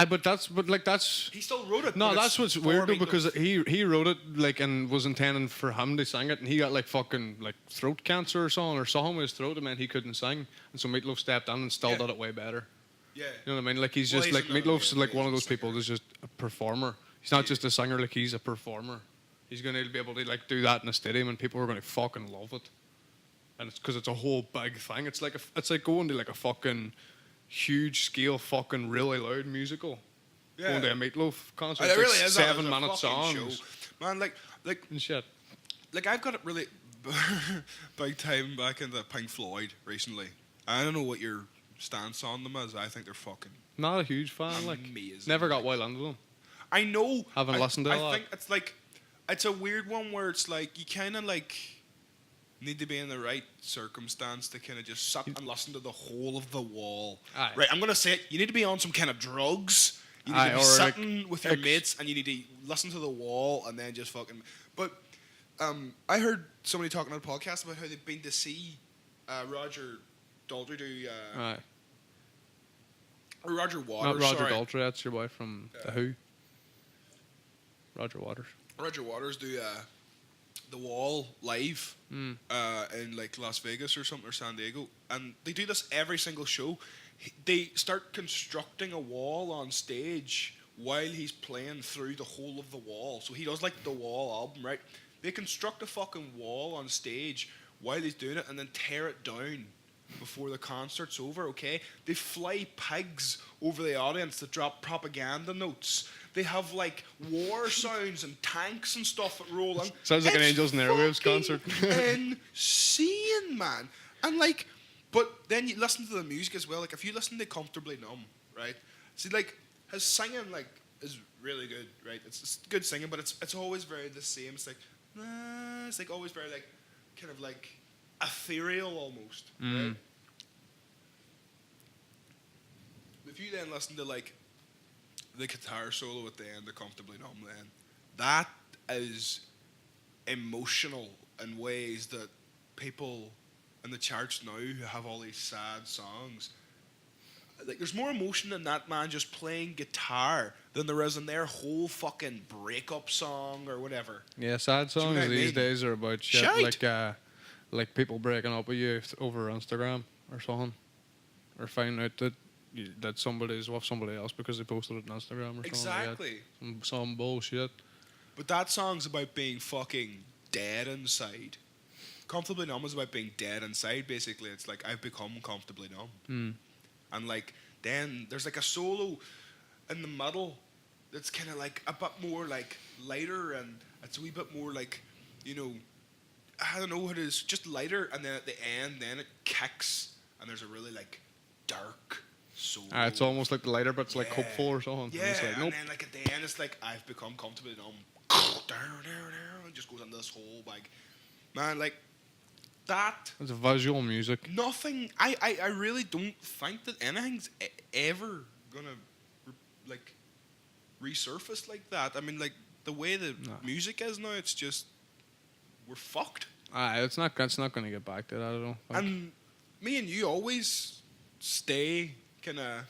But that's He still wrote it. no, but that's it's what's for weird though, Meatloaf. because he wrote it like and was intending for him to sing it, and he got like fucking like throat cancer or something with his throat, and man he couldn't sing, and so Meatloaf stepped in and still Yeah. did it way better. Yeah. You know what I mean? Like he's Well, just he's like another Meatloaf's like one of those amazing people singer. that's just a performer. He's not Yeah. just a singer, like he's a performer. He's gonna be able to like do that in a stadium, and people are gonna fucking love it. And it's because it's a whole big thing. It's like it's like going to like a fucking huge scale, fucking really loud musical. Going to a Meatloaf concert. And It's it like really is. 7-minute songs Man, like and shit. I've got it really big time back into Pink Floyd recently. I don't know what your stance on them is. I think they're fucking Not a huge fan. Like amazing. never got well into them. I know. Haven't listened to a I lot. think it's like it's a weird one where it's like you kind of like need to be in the right circumstance to kind of just sit and listen to the whole of The Wall. Aye. Right, I'm gonna say it. You need to be on some kind of drugs. You need Aye, to be or, like, sitting with your mates and you need to listen to The Wall and then just fucking. But I heard somebody talking on a podcast about how they've been to see Roger Daltrey do Aye. or Roger Waters. Not Roger sorry. Daltrey. That's your boy from The Who. Roger Waters. Roger Waters do The Wall live Mm. in like Las Vegas or something or San Diego, and they do this every single show. They start constructing a wall on stage while he's playing through the whole of The Wall. So he does like the Wall album, right? They construct a fucking wall on stage while he's doing it and then tear it down before the concert's over, okay? They fly pigs over the audience to drop propaganda notes. They have like war sounds and tanks and stuff that roll in. Sounds like an It's Angels and Airwaves fucking concert. insane, man. And like, but then you listen to the music as well. Like if you listen to Comfortably Numb, right? See, like his singing like is really good, right? It's good singing, but it's always very the same. It's like always very like kind of like ethereal almost, right? If you then listen to like the guitar solo at the end of Comfortably Numb, then that is emotional in ways that people in the charts now who have all these sad songs, like there's more emotion in that man just playing guitar than there is in their whole fucking breakup song or whatever. Yeah, sad you know songs what I these mean? days are about shit Shite. like people breaking up with you over Instagram or something, or finding out that somebody's with somebody else because they posted it on Instagram or something. Exactly. Like that. Some bullshit. But that song's about being fucking dead inside. Comfortably Numb is about being dead inside, basically. It's like, I've become comfortably numb. And like, then there's like a solo in the middle that's kind of like a bit more like lighter, and it's a wee bit more like, you know, I don't know what it is, just lighter. And then at the end, then it kicks, and there's a really like dark solo. It's almost like the lighter, but it's like Yeah. hopeful or something. Yeah, And it's like, and nope. then like at the end, it's like I've become comfortably numb. And just goes into this whole like, man, like that. It's visual music. Nothing. I really don't think that anything's ever gonna like resurface like that. I mean, like the way the music is now, it's just we're fucked. It's not going to get back to that. I don't think. And me and you always stay kind of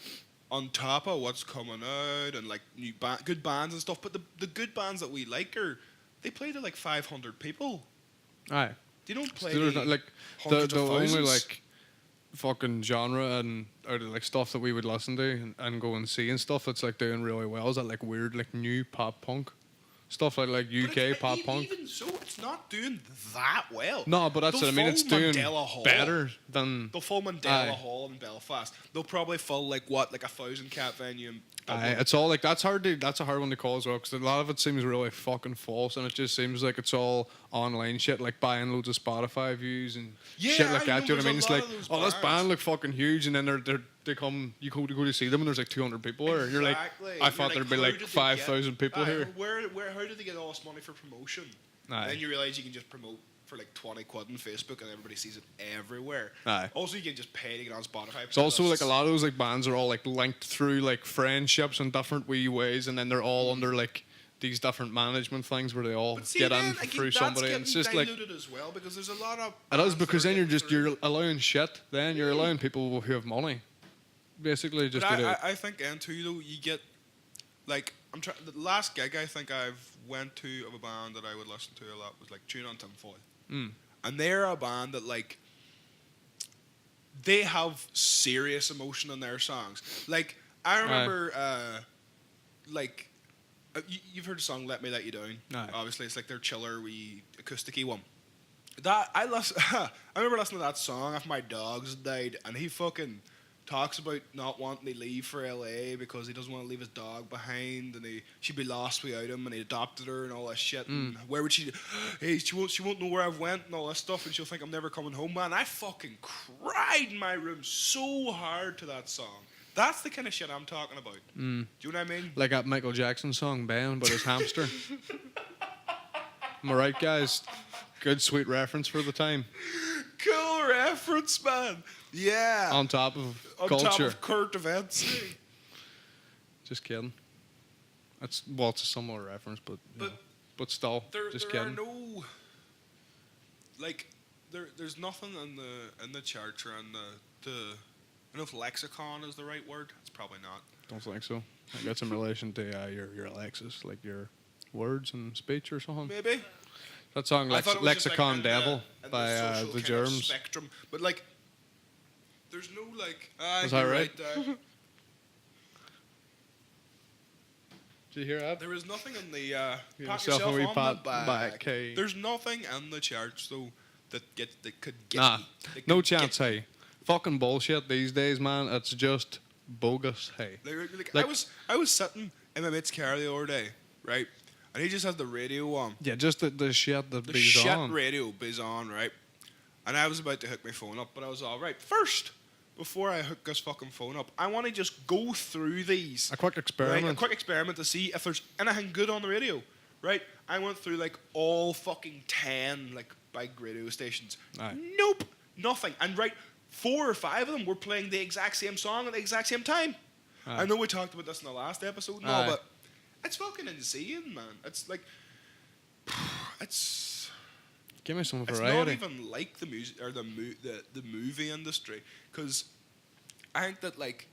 on top of what's coming out and like new good bands and stuff. But the good bands that we like they play to like 500 people. Aye. They don't play There's to not, like hundreds the of only thousands. like fucking genre and out of like stuff that we would listen to and go and see and stuff that's like doing really well is that like weird like new pop punk stuff like But UK it's- pop punk. Even so, it's not doing that well. No, but that's They'll what I mean. It's fill doing Mandela Hall. better than. They'll fill Mandela Aye. Hall in Belfast. They'll probably fill like 1,000 cap venue in Dublin. It's all like that's a hard one to call as well because a lot of it seems really fucking false and it just seems like it's all online shit like buying loads of Spotify views and Yeah, shit like I that. know, Do you know what I mean? there's It's a like, lot of those oh, this bands. band look fucking huge, and then they come. You go to see them, and there's like 200 people there. You're like, Exactly. I thought You're there'd be how like did they 5,000 get- people Aye, here. Where? How did they get all this money for promotion? Aye. Then you realise you can just promote for like 20 quid on Facebook and everybody sees it everywhere. Aye. Also, you can just pay to get on Spotify. It's also like a lot of those like bands are all like linked through like friendships in different wee ways, and then they're all under like these different management things where they all But see, get then, in again, through that's somebody. And it's just like diluted as well because there's a lot of. it is bands because that are then you're getting just through. you're allowing shit. Then you're allowing people who have money, basically, just But to do it. I think and too though you get like I'm trying. The last gig I think I've went to of a band that I would listen to a lot was like Tune on Tinfoil, and they're a band that like they have serious emotion in their songs. Like I remember, like you've heard the song "Let Me Let You Down." Aye. Obviously, it's like their chiller, wee acousticy one. That I remember listening to that song after my dogs died, and he fucking talks about not wanting to leave for LA because he doesn't want to leave his dog behind, and she'd be lost without him, and he adopted her and all that shit. And where would she? Hey, she won't know where I've went and all that stuff, and she'll think I'm never coming home. Man, I fucking cried in my room so hard to that song. That's the kind of shit I'm talking about. Do you know what I mean? Like that Michael Jackson song, "Ben," but his hamster. Am I right, guys? Good, sweet reference for the time. Cool reference, man. Yeah. On top of On culture. top of current events. Just kidding. It's a similar reference, but but still, just there kidding. are no like there's nothing in the charts or in the I don't know if lexicon is the right word. It's probably not. Don't think so. I think that's in relation to your Alexis, like your words and speech or something. Maybe. That song, I thought it was just, Lexicon like, Devil in by social the kind of Germs. spectrum, but like there's no like. Was that you're right? Did you hear that? There is nothing in the Give pat yourself a yourself wee on pat the back. back, hey. There's nothing in the charts though that could get Nah, me. That no could chance, get me. hey. Fucking bullshit these days, man. It's just bogus, hey. Like, I was sitting in my mate's car the other day, right? And he just has the radio on. Yeah, just the shit that The be shit on. radio is on, right? And I was about to hook my phone up, but I was all right. First, before I hook this fucking phone up, I want to just go through these. A quick experiment. Right? A quick experiment to see if there's anything good on the radio, right? I went through like all fucking 10 like big radio stations. Aye. Nope, nothing. And right, 4 or 5 of them were playing the exact same song at the exact same time. Aye. I know we talked about this in the last episode and Aye. all, but it's fucking insane, man. It's like, it's Give me some not variety. even like the music or the movie industry, because I think that like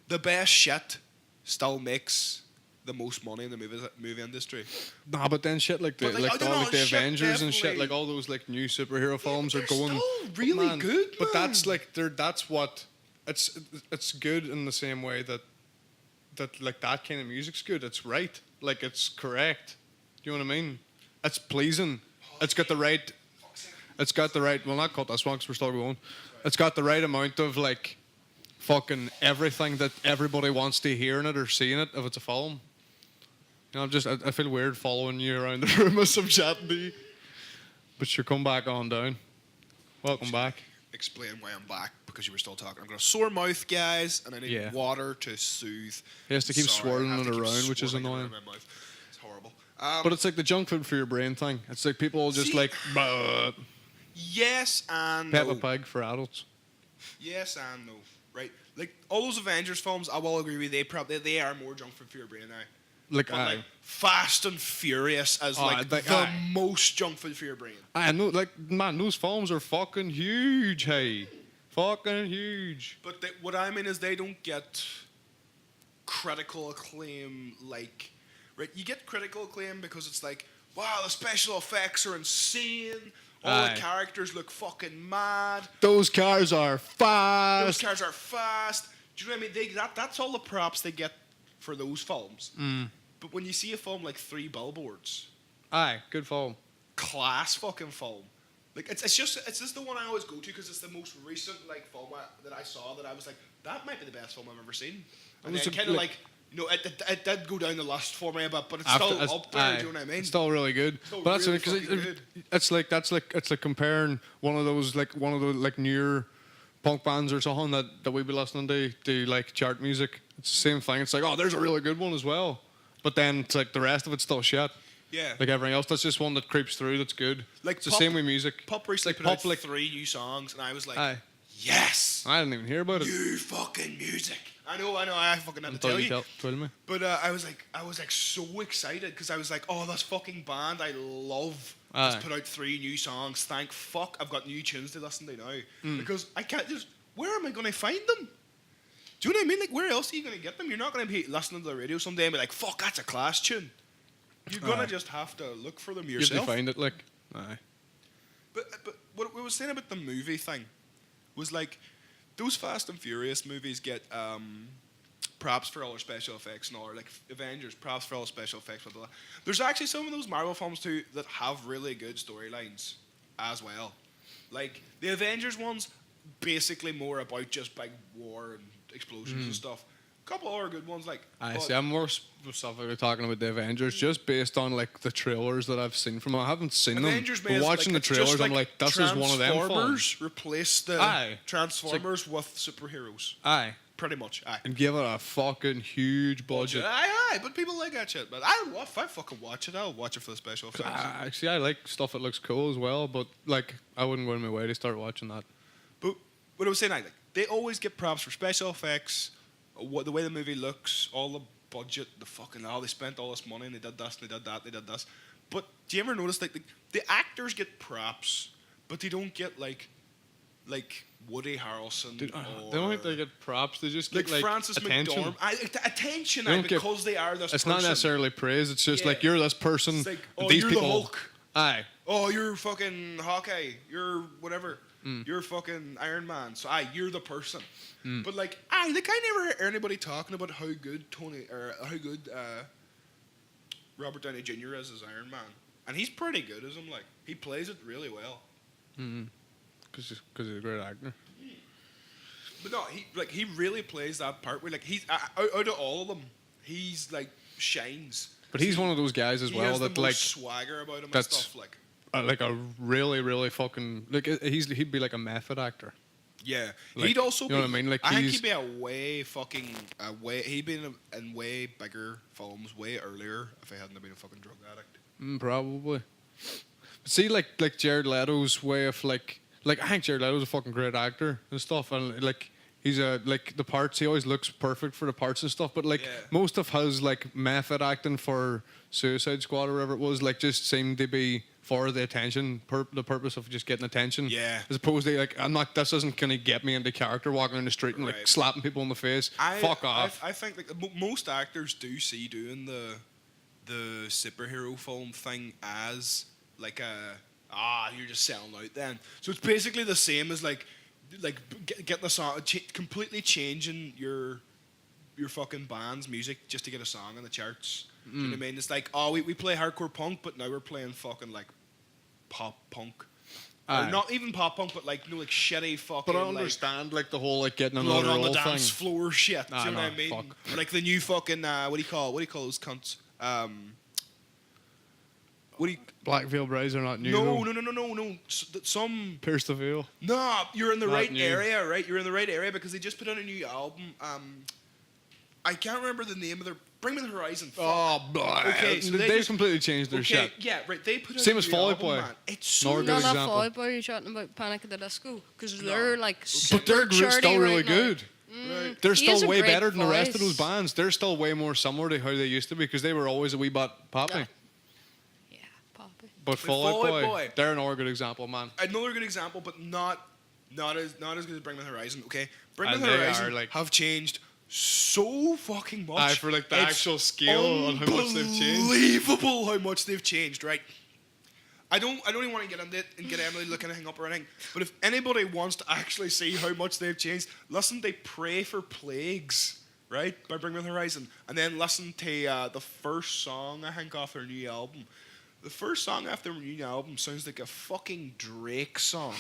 the best shit still makes the most money in the movie industry. Nah, but then shit like the But, like, I like, don't all know, like the shit Avengers and shit, definitely- like all those like new superhero films are They're going still but really man, good, But that's man. like that's what it's good in the same way that like that kind of music's good. It's right. Like it's correct. Do you know what I mean? It's pleasing. It's got the right. It's got the right. Well, not cut this one 'cause we're still going. It's got the right amount of like fucking everything that everybody wants to hear in it or see in it if it's a film. You know, I feel weird following you around the room as I'm chatting to you. But sure, come back on down. Welcome back. Explain why I'm back, because you were still talking. I've got a sore mouth, guys, and I need Yeah. water to soothe. He has to keep Sorry, swirling I have it to keep around, which is swirling it annoying. around my mouth. It's horrible. But it's like the junk food for your brain thing. It's like people just See- like yes and Peppa no. Pig for adults. Yes and no. Right? Like all those Avengers films, I will agree with you, they are more junk food for your brain now. Like But like Fast and Furious as like like, the aye. most junk food for your brain. I know, like man, those films are fucking huge. Hey, fucking huge. But what I mean is they don't get critical acclaim like, right? You get critical acclaim because it's like, wow, the special effects are insane. All Aye. the characters look fucking mad. Those cars are Those fast. cars are fast. Do you know what I mean? That's all the props they get for those films. But when you see a film like Three Billboards, Aye, good film. class fucking film. Like it's just the one I always go to because it's the most recent like film that I saw that I was like, that might be the best film I've ever seen. And was then a- kind of like- like, you know, it did go down the list for me a bit, but it's After- still it's- up there. aye, Do you know what I mean? It's still really good. Still But that's really because fucking good. it's like comparing one of the newer punk bands or something that we be listening to like chart music. It's the same thing. It's like, oh, there's a really good one as well. But then it's like the rest of it's still shit. Yeah. Like everything else, that's just one that creeps through. That's good. Like it's the Pop- same with music. Pop recently like put Pop out like 3 new songs, and I was like, Aye. yes, I didn't even hear about it. new fucking music. I know, I fucking had to Until tell you you. told me. But I was like so excited because I was like, oh, this fucking band I love Aye. just put out 3 new songs. Thank fuck I've got new tunes to listen to now because I can't just. Where am I going to find them? Do you know what I mean? Like, where else are you going to get them? You're not going to be listening to the radio someday and be like, fuck, that's a Class tune. You're going to just have to look for them You yourself. have to find it, like. Aye. But what we were saying about the movie thing was like those Fast and Furious movies get props for all their special effects and all, or like Avengers props for all the special effects. Blah, blah, blah. There's actually some of those Marvel films too that have really good storylines as well. Like the Avengers ones, basically more about just big war and explosions and stuff. A couple other good ones like. I but- see. I'm more specifically talking about the Avengers, just based on like the trailers that I've seen from them. I haven't seen Avengers them, but made, watching like, the it's just trailers, I'm like, this is one of them films. Transformers replaced the Aye. Transformers with superheroes. Aye, Pretty much, aye. and give it a fucking huge budget. Aye, but people like that shit. But if I fucking watch it, I'll watch it for the special effects. Actually, I like stuff that looks cool as well, but like, I wouldn't go in my way to start watching that. But what I was saying, like they always get props for special effects, the way the movie looks, all the budget, the fucking they spent all this money and they did this, and they did that, they did this. But do you ever notice like the actors get props, but they don't get like Woody Harrelson Dude, or they don't think they get props. They just like get like Francis attention. McDormand. Attention, They don't get- because they are this It's person. not necessarily praise. It's just Yeah. like you're this person. It's like, and oh, these you're people. the Hulk. Aye. Oh, you're fucking Hawkeye. You're whatever. You're fucking Iron Man. So you're the person. But like I never hear anybody talking about how good Robert Downey Jr. is as Iron Man, and he's pretty good as him. Like he plays it really well. Because he's a great actor. But no, he really plays that part where like he's out of all of them, he's like shines. But he's one of those guys as He well has the that most like swagger about him and that's- stuff like. like a really really fucking like he'd be like a method actor. Yeah, Like, he'd also. you know what I mean? Like, I think he's- he'd be he'd been in way bigger films way earlier if he hadn't been a fucking drug addict. Probably. But see, like Jared Leto's way of like I think Jared Leto's a fucking great actor and stuff, and like he's like the parts, he always looks perfect for the parts and stuff. But like Yeah. most of his like method acting for Suicide Squad or whatever it was, like just seemed to be for the attention, the purpose of just getting attention. Yeah. As opposed to like this isn't gonna get me into character walking down the street and like Right. slapping people in the face. Fuck off. I think like most actors do see doing the superhero film thing as like you're just selling out then. So it's basically the same as like getting a song, completely changing your fucking band's music just to get a song on the charts. Do you know what I mean? It's like, we play hardcore punk, but now we're playing fucking like pop punk. Aye. Or not even pop punk, but like like shitty fucking. But I like, understand like the whole like getting blood another on the role dance thing. floor shit. Do Nah, you know what I nah, mean? fuck. Or like the new fucking what do you call those cunts? What do you? Black Veil Brides are not new. No, though. Some. Pierce the Veil. Nah, you're in the Not right new. area, right? You're in the right area because they just put out a new album. I can't remember the name of their. Bring Me the Horizon. Fuck. Oh, blah. Okay, so they they've just- completely changed their Okay, shit. yeah, right. They put out Same a as new Fall Out album, Boy. man. It's so Nor No, good not example. Fall Out Boy. You're talking about Panic at the Disco because No. they're like. But they're super charty still really right now. good. Right. They're He has still a way great better than the rest of those voice. bands. They're still way more similar to how they used to be because they were always a wee bit poppy. Yeah. Yeah, Poppy. But Fall Out Fall Out Boy, Boy. they're another good example, man. Another good example, but not as good as Bring Me the Horizon. Okay, Bring Me And the they Horizon are, like- have changed so fucking much. Aye, for, like, the It's actual scale on how much they've changed. Unbelievable how much they've changed. Right. I don't even want to get into it and get Emily looking anything up or anything. But if anybody wants to actually see how much they've changed, listen to Pray for Plagues, right, by Bring Me the Horizon, and then listen to the first song I think off their new album. The first song off their new album sounds like a fucking Drake song.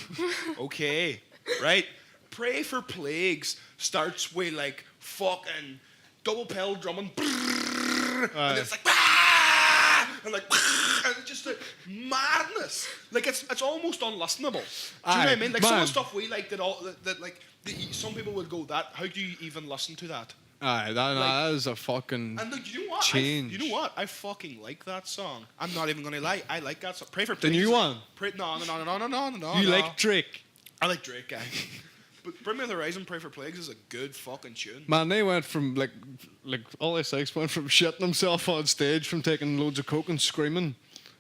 Okay, right? Pray for Plagues starts with like fucking double pedal drumming, and it's like and like and it's just madness. Like it's almost unlistenable. Do you know what I Aye, mean? Like some of man. the stuff we like that like some people would go that. How do you even listen to that? Aye, that is a fucking And look, you know what? change. You know what? I fucking like that song. I'm not even gonna lie. I like that song. Pray for The Plagues. new one? No. You like Drake? I like Drake, guy. But Bring Me the Horizon, Pray for Plagues is a good fucking tune. Man, they went from like all they six went from shitting themselves on stage from taking loads of coke and screaming.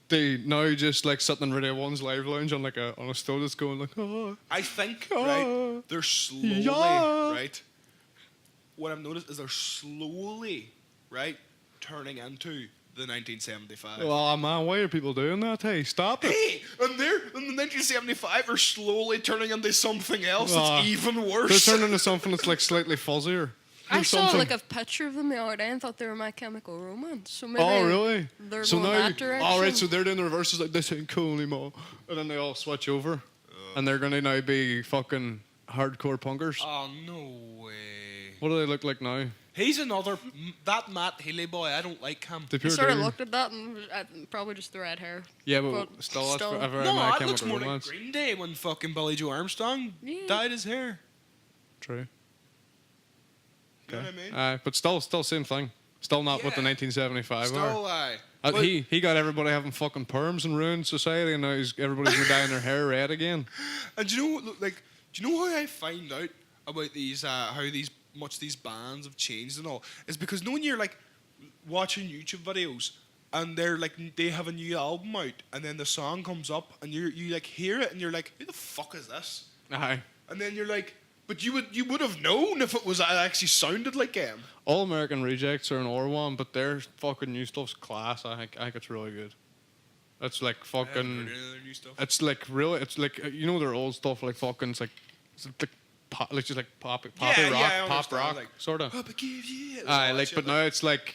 They now just like sitting in Radio 1's live lounge on a stool that's going like, oh. I think, Oh. right, they're slowly, Yeah. right? What I've noticed is they're slowly, right, turning into the 1975. Oh man, why are people doing that? Hey, stop it. Hey, and the 1975 are slowly turning into something else Ah. that's even They're worse. turning into something that's like slightly fuzzier. I Or saw something. like a picture of them the other day and thought they were My Chemical Romance. So maybe Oh really? they're So going now, that direction. all right. So they're doing the reverses like this ain't cool anymore, and then they all switch over, and they're gonna now be fucking hardcore punkers. Oh, no way. What do they look like now? He's another, that Matt Healy boy, I don't like him. They I pure sort of do. looked at that and probably just the red hair. Yeah, but but still, that's still. forever No, My that Chemical looks more Romance. like Green Day when fucking Billy Joe Armstrong Yeah. dyed his hair. True. You know what I mean? But still same thing. Still not what the Yeah. 1975 Still, are. But But- he got everybody having fucking perms and ruined society, and now everybody's gonna dyeing their hair red again. And do you know what, like, do you know how I find out about these, how these bands have changed and all? Is because when you're like watching YouTube videos and they're like they have a new album out and then the song comes up and you like hear it and you're like, who the fuck is this? Aye. And then you're like, but you would have known if it actually sounded like them. All American Rejects are an R1, but their fucking new stuff's class. I think it's really good. It's like I haven't fucking. heard any of their new stuff. It's like really. It's like you know their old stuff like fucking. It's like pop, like just like poppy rock, I pop understand, rock, like, sort of. "Oh, but give you it," Aye, all that like shit, but now it's like.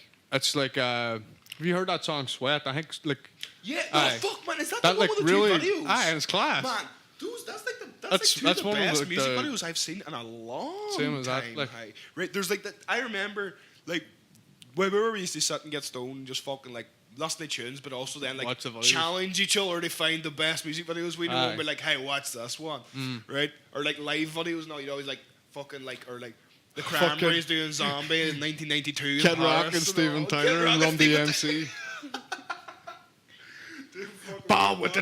Have you heard that song Sweat? I think like yeah, no, aye. fuck man, is that that the like one with the really. two videos? Aye, and it's class. Man, that's like That's- two that's of the one of best the- music the- videos I've seen in a long Same as that, time. like- Hey. Right, there's like that. I remember like whenever we used to sit and get stoned, and just fucking like listen to tunes, but also then like Watch the videos. challenge each other to find the best music videos we know, Aye. and be like, hey, watch this one, right? Or like live videos. No, you'd always like fucking like or like. The Fucking- Cranberries doing Zombie in 1992. in Kid Rock Paris and Steven all. Tyler Kid Rock and Run Steven DMC. Tyler. with the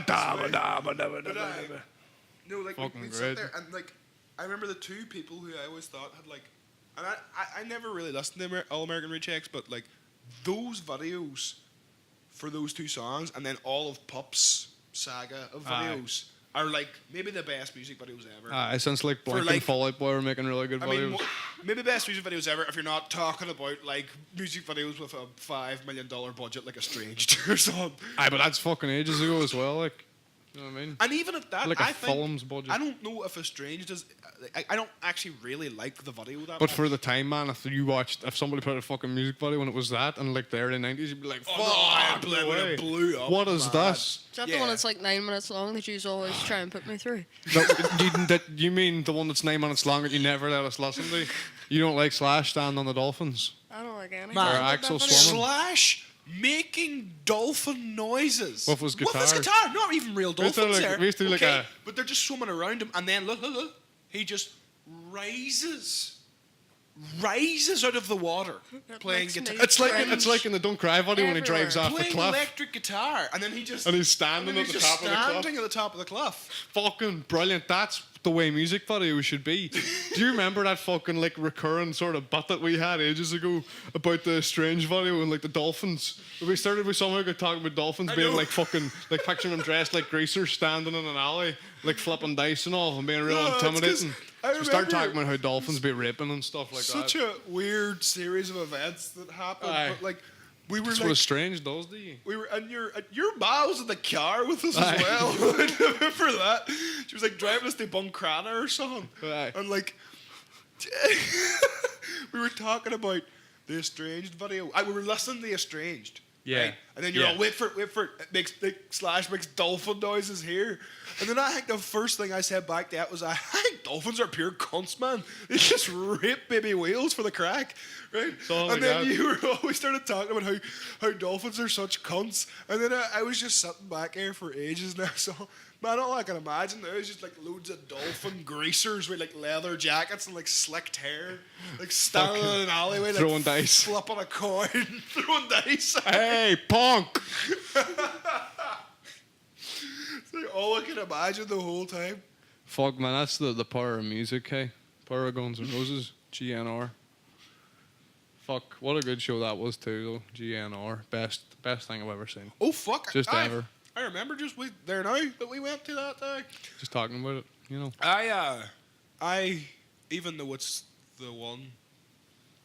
No, like Fucking we'd great. sit there and like I remember the two people who I always thought had like, and I never really listened to All American Rejects, but like those videos for those two songs and then all of Pup's saga of Aye. videos are like maybe the best music videos ever. Since like Blink like- and Fall Out Boy were making really good I videos. mean, maybe best music videos ever if you're not talking about like music videos with a $5 million budget like Estranged or something. Aye, but that's fucking ages ago as well. Like, you know what I mean? And even at that, Like a I think film's budget. I don't know if Estranged is. I don't actually really like the video that But much. for the time, man, if somebody put a fucking music video when it was that in like the early 90s, you'd be like, Oh, no, I fuck, blew- no it way. blew up, What is man. this? Is that the Yeah. one that's like 9 minutes long that you always try and put me through? You mean the one that's 9 minutes long that you never let us listen to? You don't like Slash stand on the Dolphins? I don't like anything. Man, about that Axel video. Swimming. Slash making dolphin noises With his guitar. not even real We used to do dolphins like- there. we used to do like okay, a- but they're just swimming around him, and then look, he just rises out of the water That playing makes guitar. me It's like in the Don't Cry video when he drives off the playing cliff. electric guitar, and then he just And he's standing and then at the he's top just of the cliff. standing at the top of the cliff. Fucking brilliant. That's the way music videos should be. Do you remember that fucking like recurring sort of bit that we had ages ago about the Strange video and like the dolphins? We started with someone who could talk about dolphins I being know. like fucking like picturing them dressed like greasers standing in an alley, like flipping dice and all and being real No, it's 'cause intimidating. I So we started remember- talking about how dolphins be raping and stuff like Such that. a weird series of events that happened, Aye. but like we were That's like what a Strange does, do you? we were and your ma was in the car with us Aye. as well. I remember that. She was like driving us to Buncrana or something. Aye. And like we were talking about the Estranged video. We were listening to the Estranged. Yeah. Right? And then you're Yeah. all wait for it. It makes Slash makes dolphin noises here. And then I think the first thing I said back to that was I think dolphins are pure cunts, man. They just rape baby whales for the crack. Right? all And they then got. you were always started talking about how dolphins are such cunts. And then I was just sitting back here for ages now. So man, all I can imagine now is just like loads of dolphin greasers with like leather jackets and like slicked hair. Like standing in an alleyway like throwing dice. flipping a coin, throwing dice. Hey, punk! It's like all I can imagine the whole time. Fuck, man, that's the power of music, hey? Power of Guns N' Roses, GNR. Fuck, what a good show that was too, though. GNR, best thing I've ever seen. Oh fuck! Just ever. I remember just there now that we went to that day. Just talking about it, you know. I even though it's the one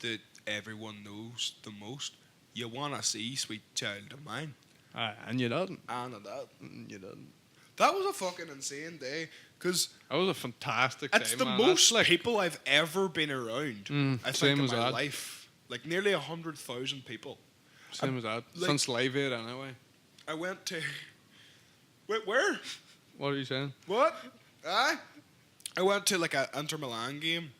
that everyone knows the most, you wanna see Sweet Child of Mine. Aye, and you didn't. And that. You didn't. That was a fucking insane day. Because That was a fantastic it's day, the man. most That's like, people I've ever been around. I same think in as my that. life. Like nearly 100,000 people. same as that. like- Since Live Aid, anyway. I went to. Wait, where? What are you saying? What? I went to like an Inter Milan game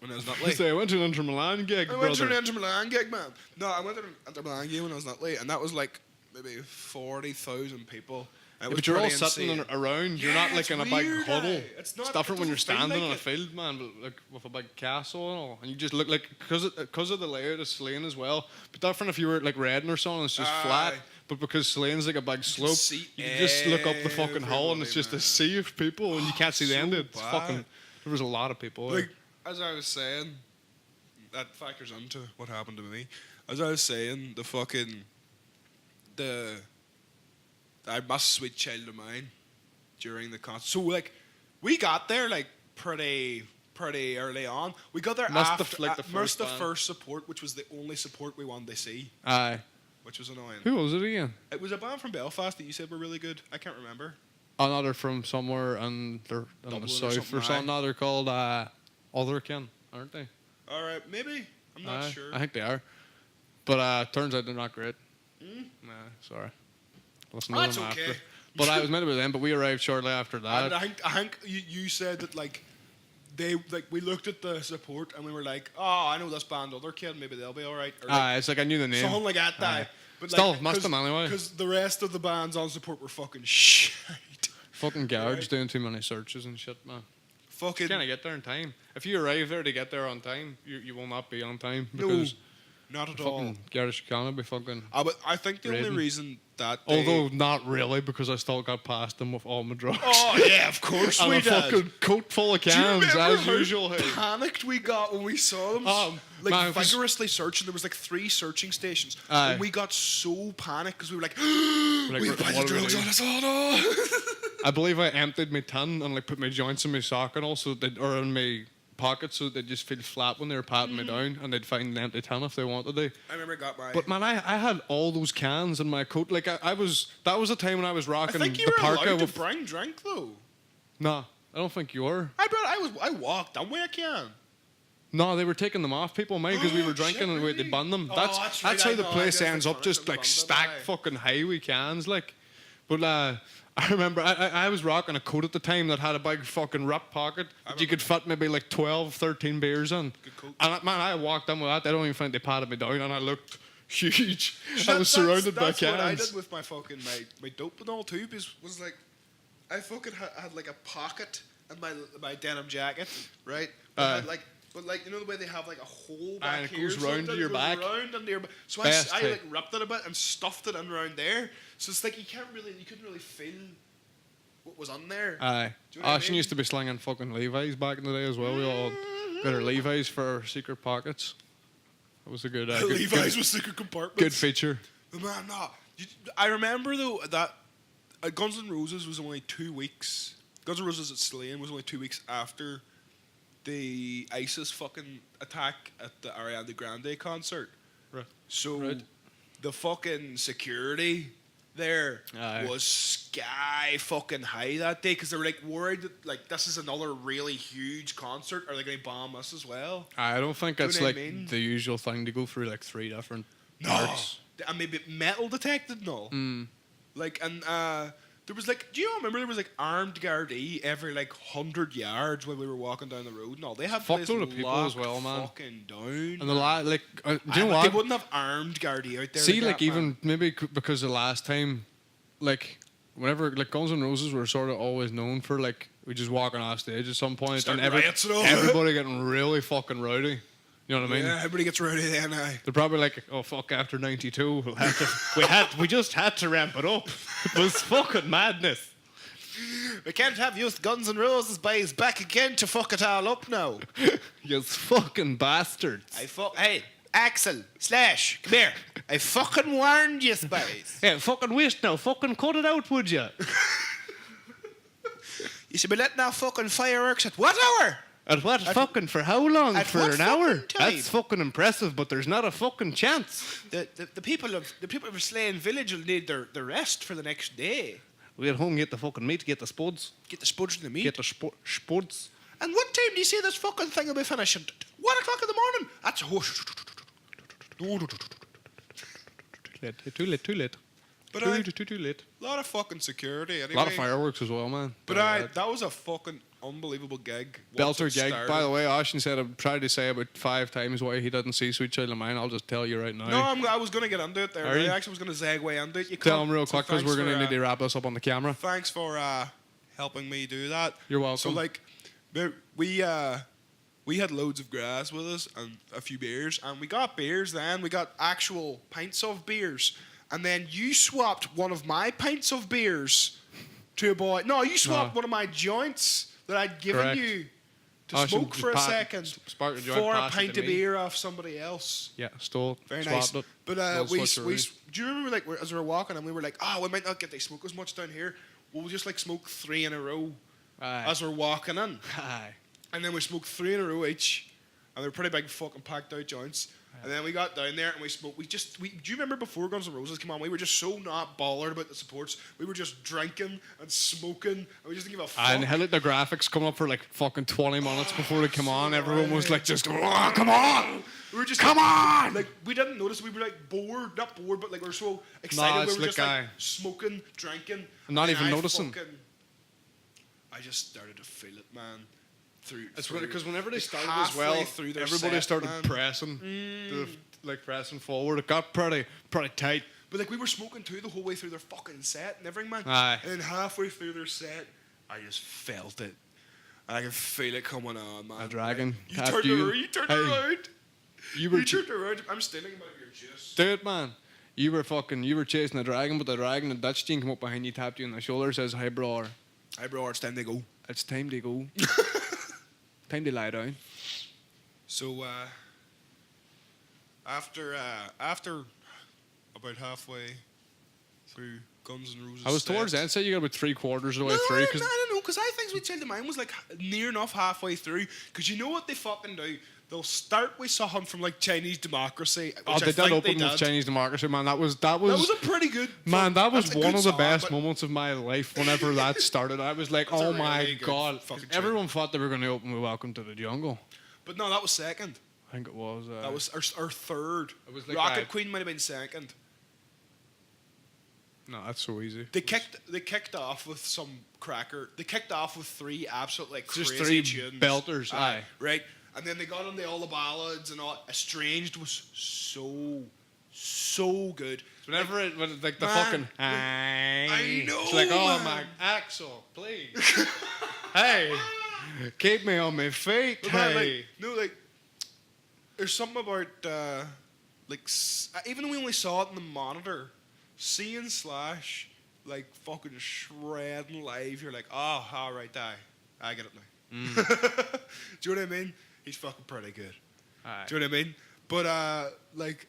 when I was not late. I went to an Inter Milan gig, I went to an brother. Inter Milan gig, man. No, I went to an Inter Milan game when I was not late, and that was like maybe 40,000 people. It was But you're all pretty sitting insane. around. You're Yeah, not like it's in a big weird, huddle. aye. It's not- It's different it when you're doesn't feel standing like on a it. field, man, but like with a big castle and all, and you just look like because of the layout of Slane as well. But different if you were like Reading or something, it's just flat. Aye. But because Slane's like a big slope, see you can just look up the fucking hull and it's everybody, just a man. sea of people, and you can't see the So end of it. It's bad. fucking. There was a lot of people. Like, as I was saying, that factors into what happened to me. As I was saying, I must Sweet Child of Mine during the concert. So, like, we got there, like, pretty early on. We got there Must after have, like, the missed first the band. first support, which was the only support we wanted to see, Aye. which was annoying. Who was it again? It was a band from Belfast that you said were really good. I can't remember. Another from somewhere and they're in Dublin the or south something, or something. aye. Now they're called Otherkin, aren't they? All right, maybe. I'm not Aye, sure. I think they are. But turns out they're not great. Mm. Nah, sorry. Listen to That's them okay. after. But I was meant to be them, but we arrived shortly after And that. I think you said that we looked at the support and we were like, oh, I know this band, other kid, maybe they'll be all right. Or like, It's like I knew the name. something like that. Aye. But Still, must them anyway. Because the rest of the bands on support were fucking shit. Fucking guards Right. doing too many searches and shit, man. Fucking You can't get there in time. If you arrive there to get there on time, you will not be on time no, because not at all. fucking Garda Síochána be fucking. But I think the only Raiding. reason that they, Although not really, because I still got past them with all my drugs. oh yeah, of course and we a did. fucking coat full of Do you cans remember as how usual. Hey. panicked we got when we saw them? Man, Like 'cause- vigorously searching. There was like 3 searching stations, Aye. and we got so panicked because we were like, Like, "We've got the what do we drugs do? on us, oh no!" I believe I emptied my tin and like put my joints in my sock and also or in my pocket so they'd just feel flat when they were patting me down and they'd find an empty tin if they wanted to. I remember I got my. But man, I had all those cans in my coat. Like I was that was the time when I was I rocking think you the were parka allowed to with. bring drink though. Nah, I don't think you were. I walked. I'm where I can. No, they were taking them off people, mate, because we were drinking Shit, and we really? had banned them. Oh, That's that's right, how I the know, place I guess ends they up, just punished like them, stacked aye. fucking highway cans, like. But I remember I was rocking a coat at the time that had a big fucking rip pocket that you could fit maybe like 12, 13 beers in. Good coat. And man, I walked in with that. I don't even think they patted me down, and I looked huge. I That- was surrounded by that's what I cans. did with my fucking my dope and all too. Was like, I fucking had like a pocket in my denim jacket, right? Aye. But you know the way they have like a hole Aye, back and it here, goes so round to your back. Round into your back. So Best I thing. like ripped it a bit and stuffed it in around there. So it's like you couldn't really feel what was on there. Aye. Do you know what I Austin mean? used to be slinging fucking Levi's back in the day as well. We all got our Levi's for our secret pockets. That was a good, Levi's with secret compartments. good feature. But man, no. I remember though that Guns N' Roses was only 2 weeks. Guns N' Roses at Slane was only 2 weeks after the ISIS fucking attack at the Ariana Grande concert. Right. So Right. the fucking security there Aye. was sky fucking high that day because they were like worried that like this is another really huge concert. Are they going to bomb us as well? I don't think Do you it's know what like I mean? the usual thing to go through like 3 different No. parts. And maybe metal detected and all. Mm. Like, and there was like, do you remember there was like armed Gardaí every like 100 yards when we were walking down the road and all? They had Fuckload place of people as locked well, man. fucking down. And the like, do you know They what? wouldn't have armed Gardaí out there. See, like like that, even man. maybe because the last time, like whenever like Guns N' Roses were sort of always known for like we just walking off stage at some point Starting and riots and all. everybody getting really fucking rowdy. You know what I mean? Yeah, everybody gets rowdy then. They're probably like, oh fuck! After '92, we just had to ramp it up. It was fucking madness. We can't have youth Guns N' Roses boys back again to fuck it all up now. You fucking bastards. Hey, Axel, Slash, come here. I fucking warned you, boys. Hey, fucking waste now. Fucking cut it out, would you? You should be letting off fucking fireworks at what hour? At what fucking for how long? at For what an hour? fucking time? That's fucking impressive, but there's not a fucking chance. The people of Slane Village will need their rest for the next day. We get home, get the fucking meat, get the spuds, Get the spuds and the meat. get the spuds. And what time do you say this fucking thing will be finished? 1 o'clock in the morning. That's Too late. But Too late. a lot of fucking security. Anyway. A lot of fireworks as well, man. But that was a fucking unbelievable gig. Once Belter it gig. started. By the way, Oisin said I've tried to say about 5 times why he doesn't see Sweet Child of Mine. I'll just tell you right now. No, I was going to get into it there. Are you? I actually was going to segue into it. You Tell can't. him real So quick because thanks we're going for, to need to wrap this up on the camera. Thanks for helping me do that. You're welcome. So like, we had loads of grass with us and a few beers, and we got beers. Then we got actual pints of beers, and then you swapped one of my pints of beers to a boy. No, you swapped one of my joints that I'd given Correct. you to Oisin smoke for a just second sparked a joint, for a passed it pint to of me. beer off somebody else. Yeah, stole. Very swapped nice. It. But Little we switcheroo. do you remember like as we were walking and we were like, oh, we might not get to smoke as much down here. We'll just like smoke 3 in a row Aye. as we're walking in, Aye. and then we smoked 3 in a row each, and they're pretty big fucking packed out joints. And then we got down there and we smoked. Do you remember before Guns N' Roses came on? We were just so not bothered about the supports. We were just drinking and smoking, and we just didn't give a fuck. And hell, the graphics come up for like fucking 20 minutes before they come on. Everyone was like, just, oh, come on! We were just Come on! Like we didn't notice. We were like bored, not bored, but like we were so excited. it's we were like just like aye. smoking, drinking, Not and even I noticing. I just started to feel it, man. It's because whenever they started as halfway well, through their everybody set, started man. pressing, pressing forward. It got pretty tight. But like we were smoking too the whole way through their fucking set and everything, man. Aye. And then halfway through their set, I just felt it. I could feel it coming on, man. A dragon You tapped turned you. around. You turned Hey. around. You were You turned around. I'm standing about your juice. do it, man. You were chasing a dragon, but the dragon and Dutch team come up behind you, tapped you on the shoulder, says, "Hey, bro, Hey, bro, it's time to go. it's time to go. Time to lie down." So after about halfway through Guns N' Roses, I was towards the set- end, so you got about 3/4 of the way No, through. I 'Cause don't know, because I think Sweet Child of Mine was like near enough halfway through. Because you know what they fucking do? They'll start with something from like Chinese Democracy. Which oh, they I did think open they with did. Chinese Democracy, man. That was That was a pretty good. man. That was that's a one good of the song, best but- moments of my life. Whenever that started, I was like, That's a "Oh my really good god!" fucking Everyone thought they were going to open with "Welcome to the Jungle." But no, that was second. I think it was. That was our third. It was like Rocket a- Queen might have been second. no, that's so easy. They kicked off with some cracker. They kicked off with 3 absolute like Just crazy 3 tunes. belters, aye. Right. And then they got into all the ballads and all. Estranged was so good. Whenever it was like the Man, fucking, I know, It's like, oh man. my, Axel, please, hey, keep me on my feet, But man, hey. like, no, like, there's something about even though we only saw it in the monitor, seeing Slash like fucking shredding live, you're like, oh, all right, I get it now. Do you know what I mean? He's fucking pretty good. Aye. Do you know what I mean? But like,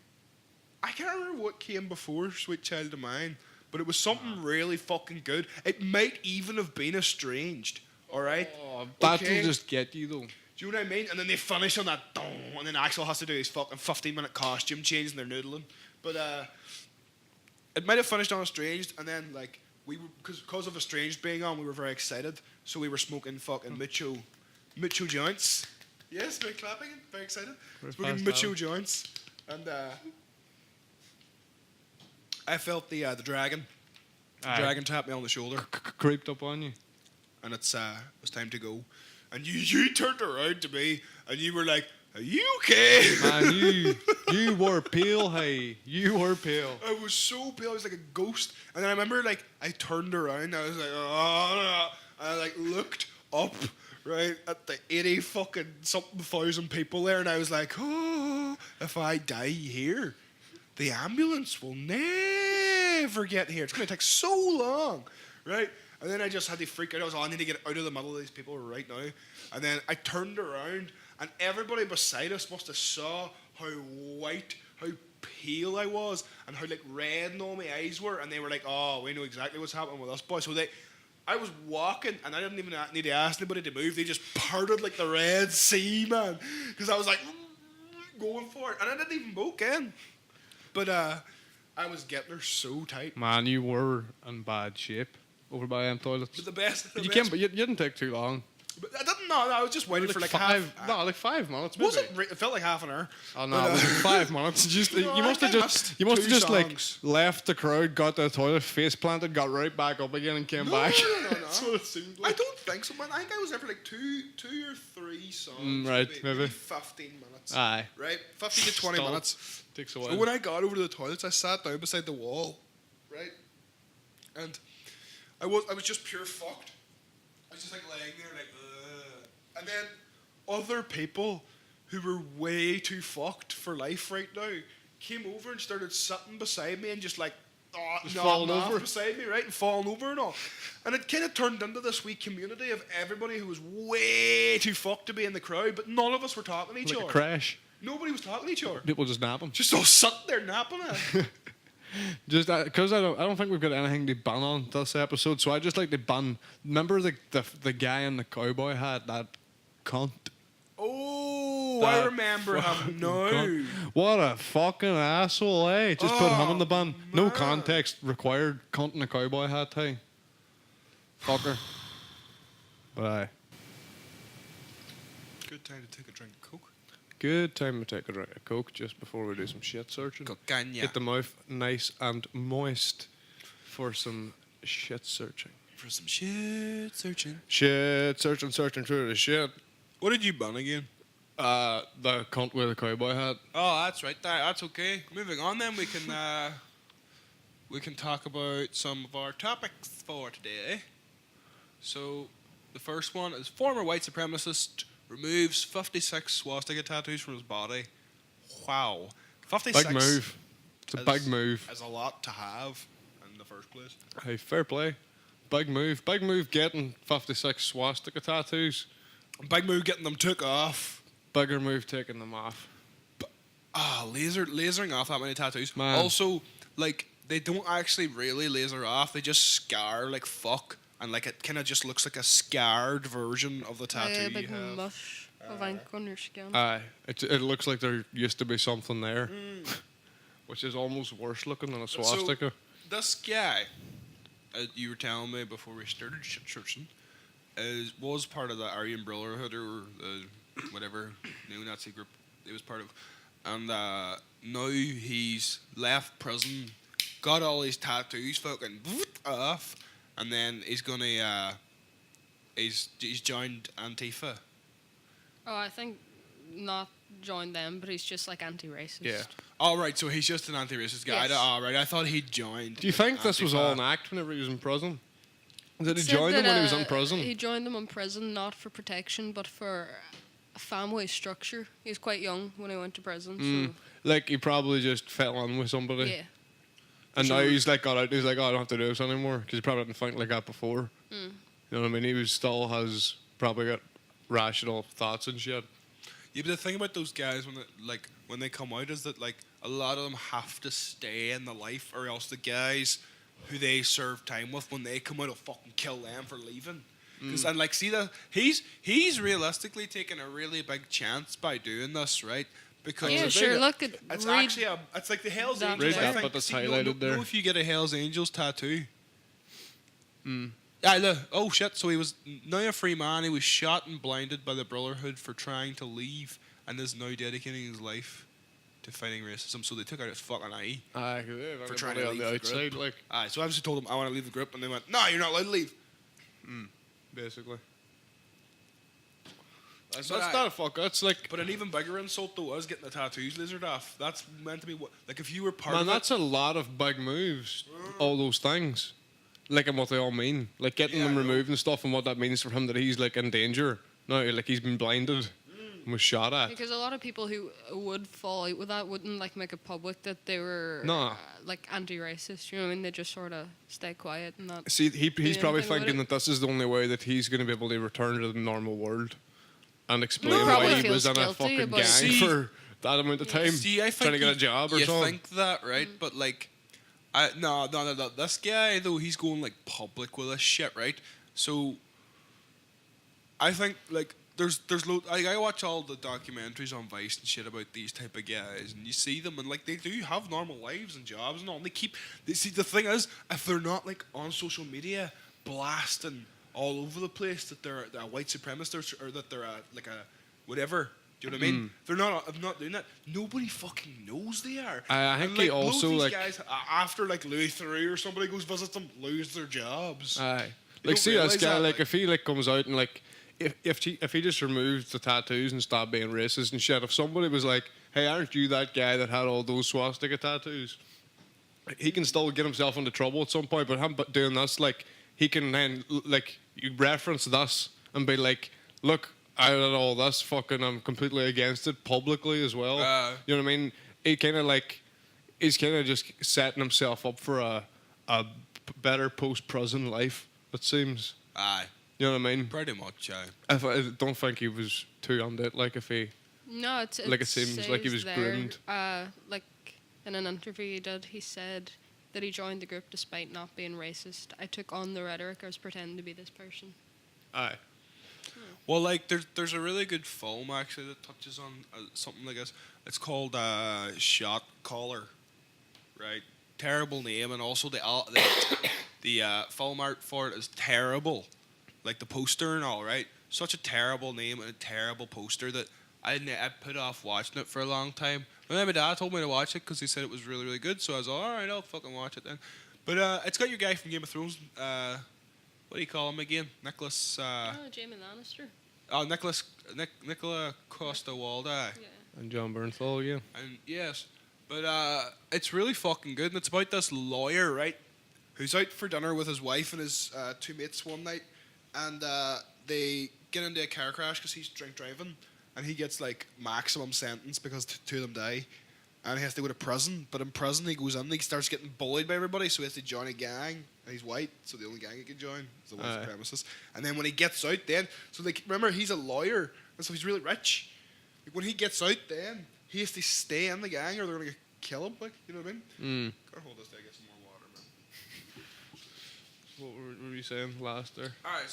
I can't remember what came before Sweet Child of Mine, but it was something really fucking good. It might even have been Estranged. All right. Oh, that'll Okay. just get you though. Do you know what I mean? And then they finish on that dong, and then Axel has to do his fucking 15-minute costume change, and they're noodling. But it might have finished on Estranged, and then like we were because of Estranged being on, we were very excited, so we were smoking fucking mucho joints. Yes, very clapping, very excited. Very Smoking fast mucho now. joints, and I felt the dragon. Aye. Dragon tapped me on the shoulder, Creeped up on you. and it was time to go. And you turned around to me, and you were like, "Are you okay?" Man, you were pale, hey. You were pale. I was so pale. I was like a ghost. And then I remember, like, I turned around. I was like, oh, and I like looked up, right, at the 80 fucking something thousand people there, and I was like, oh, if I die here, the ambulance will never get here. It's gonna take so long, right? And then I just had to freak out. I was like, I need to get out of the middle of these people right now. And then I turned around, and everybody beside us must have saw how white, how pale I was, and how like red and all my eyes were. And they were like, "Oh, we know exactly what's happening with us, boy." So I was walking, and I didn't even need to ask anybody to move. They just parted like the Red Sea, man. Because I was like, going for it. And I didn't even poke in. But I was getting her so tight. Man, you were in bad shape over by them toilets. But the best... You didn't take too long. But I didn't know. I was just waiting for like like 5 minutes. Maybe. Was it? It felt like half an hour. Oh no, it was 5 minutes. You must have just like left the crowd, got to the toilet, face planted, got right back up again, and came back. No. That's what it seemed like. I don't think so, man. I think I was there for like two or three songs. Right, maybe 15 minutes. Aye. Right, 15 to 20 Still minutes. takes a while. So when I got over to the toilets, I sat down beside the wall, right, and I was just pure fucked. I was just like laying there, like. And then other people who were way too fucked for life right now came over and started sitting beside me and just like falling over beside me, right, and falling over and all. And it kind of turned into this wee community of everybody who was way too fucked to be in the crowd, but none of us were talking to each like other. a crash. Nobody was talking to each other. People just nap them. Just all sitting there napping it. Just because I don't think we've got anything to ban on this episode, so I just like to ban. Remember the guy in the cowboy hat, that cunt. Oh, That I remember him fucking now. cunt. What a fucking asshole, eh? Just put him in the ban. No man. context required. Cunt in a cowboy hat, hey. Fucker. But aye. Good time to take a drink of Coke. Good time to take a drink of Coke just before we do some shit searching. Cocaine. Get the mouth nice and moist for some shit searching. For some shit searching. Shit searching through the shit. What did you ban again? The cunt with a cowboy hat. Oh, that's right. That's okay. Moving on, then we can talk about some of our topics for today. So, the first one is former white supremacist removes 56 swastika tattoos from his body. Wow, 56. Big move. It's a big move. As a lot to have in the first place. Hey, fair play. Big move. Big move getting 56 swastika tattoos. Big move getting them took off. Bigger move taking them off. Lasering off that many tattoos. Man. Also, like, they don't actually really laser off. They just scar like fuck. And like it kind of just looks like a scarred version of the tattoo a you big have. mush of ink on your skin. Aye. It looks like there used to be something there. Which is almost worse looking than a swastika. So, this guy, you were telling me before we started searching, was part of the Aryan Brotherhood or whatever neo-Nazi group he was part of. And now he's left prison, got all his tattoos fucking off, and then he's gonna he's joined Antifa. Oh, I think not joined them, but he's just like anti-racist. Yeah. All right, so he's just an anti-racist guy. Yes. All right, I thought he joined. Do you think this was Antifa. all an act whenever he was in prison? Did he Said join them that, when he was in prison? He joined them in prison, not for protection, but for a family structure. He was quite young when he went to prison. Like he probably just fell in with So, somebody. yeah. And now he's like got out. He's like, oh, I don't have to do this anymore because he probably didn't think like that before. You know what I mean? He was still has probably got rational thoughts and shit. Yeah, but the thing about those guys when they come out is that like a lot of them have to stay in the life, or else the guys who they serve time with when they come out will fucking kill them for leaving. And like, see that he's realistically taking a really big chance by doing this, right? Because Yeah, sure. Look at it's read actually it's like the Hell's that Angels. Read I that, think. but that's See, highlighted there. Know if you get a Hell's Angels tattoo. Yeah, look. Oh shit! So he was now a free man. He was shot and blinded by the Brotherhood for trying to leave, and is now dedicating his life to fighting racism. So they took out his fucking eye. Aye, For trying to on leave the the outside, group. like Aye, so I obviously told him I want to leave the group, and they went, "No, you're not allowed to leave." basically. That's But not a fuck. That's like, But an even bigger insult though was getting the tattoos lasered off. That's meant to be what, like if you were part man, of that's a lot of big moves. All those things, like, and what they all mean, like getting Yeah, them I know. removed and stuff, and what that means for him that he's like in danger now, like he's been blinded. was shot at. Because a lot of people who would fall out with that wouldn't like make it public that they were No. like anti-racist. You know what I mean? They just sort of stay quiet and not. See, he's probably anything about thinking it. that this is the only way that he's going to be able to return to the normal world and explain probably why he feels was in a guilty fucking about gang it. See- for that amount of time, See, I think trying to get a job or you something. think that, right? But like, no. This guy though, he's going like public with this shit, right? So, I think like there's I watch all the documentaries on Vice and shit about these type of guys, and you see them and like they do have normal lives and jobs and all. And see the thing is, if they're not like on social media blasting all over the place that they're a white supremacist or that they're like a whatever. Do you know what I mean? They're not doing that. Nobody fucking knows they are. I think and, they loads also, of these like- guys after like Louis Theroux or somebody goes visits them, lose their jobs. Aye. They Like, don't see this realise guy, that, like, if he, like, comes out and, like, if he just removed the tattoos and stopped being racist and shit, if somebody was like, hey, aren't you that guy that had all those swastika tattoos? He can still get himself into trouble at some point, but him doing this, like, he can then, like, you reference this and be like, look, I did all this, fucking, I'm completely against it publicly as well. You know what I mean? He kind of, like, he's kind of just setting himself up for a better post-prison life, it seems. Aye, You know what I mean? pretty much. Aye. I don't think he was too on it. Like if he, No, Like, it seems like he says was groomed. Like in an interview he did, he said that he joined the group despite not being racist. I took on the rhetoric. I was pretending to be this person. aye, Well, like there's a really good film actually that touches on something like this. It's called Shot Caller, right? Terrible name, and also the film art for it is terrible, like the poster and all, right? Such a terrible name and a terrible poster that I put off watching it for a long time. But then my dad told me to watch it because he said it was really really good. So I was like, all right, I'll fucking watch it then. But it's got your guy from Game of Thrones. What do you call him again? Nicholas. Jamie Lannister. Nicola Costa Walda. Yeah. and John Bernthal again. And yes, but it's really fucking good, and it's about this lawyer, right, who's out for dinner with his wife and his two mates one night, and they get into a car crash because he's drink driving, and he gets like maximum sentence because two of them die, and he has to go to prison. But in prison, he goes in, he starts getting bullied by everybody, so he has to join a gang. And he's white, so the only gang he can join is the white Aye. supremacists. And then when he gets out, then so like remember he's a lawyer, and so he's really rich. Like when he gets out, then he has to stay in the gang, or they're gonna kill him. Like you know what I mean? Gotta hold this till I get some more water, man. What were you saying last there? All right,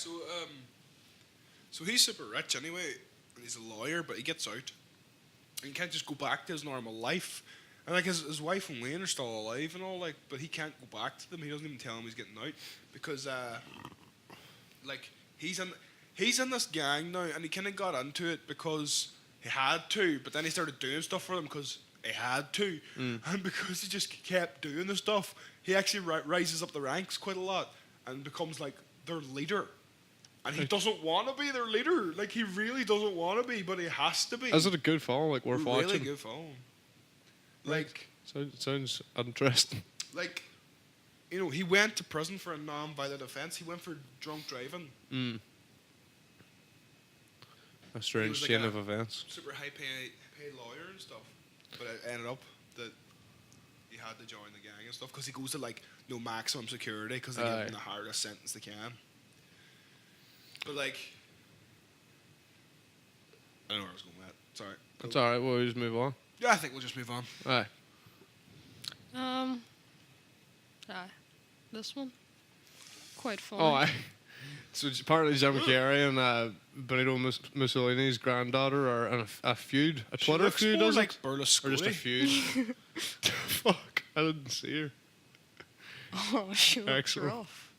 so he's super rich anyway, and he's a lawyer, but he gets out, and he can't just go back to his normal life. And like his wife and Wayne are still alive and all, like, but he can't go back to them. He doesn't even tell them he's getting out because, like, he's in this gang now, and he kind of got into it because he had to, but then he started doing stuff for them because he had to, and because he just kept doing the stuff, he actually rises up the ranks quite a lot and becomes like their leader. And he doesn't want to be their leader. Like he really doesn't want to be, but he has to be. Is it a good film? Like worth really watching? good film? Like, Sounds interesting. like, you know, he went to prison for a non-violent offense. He went for drunk driving. A strange was like chain a- of events. Super high paid lawyer and stuff. But it ended up that he had to join the gang and stuff because he goes to like no maximum security because they give Aye. him the hardest sentence they can. But like, I don't know where I was going with that. Sorry. It's alright, we'll just move on. Yeah, I think we'll just move on. Aye. This one. Quite fun. Oh, aye. So it's partly Jim Carrey and Benito Mussolini's granddaughter are in a feud, a Twitter looks feud, more is like it? Berlusconi. Or just a feud? Fuck, I didn't see her. Oh, she looks Excellent. rough.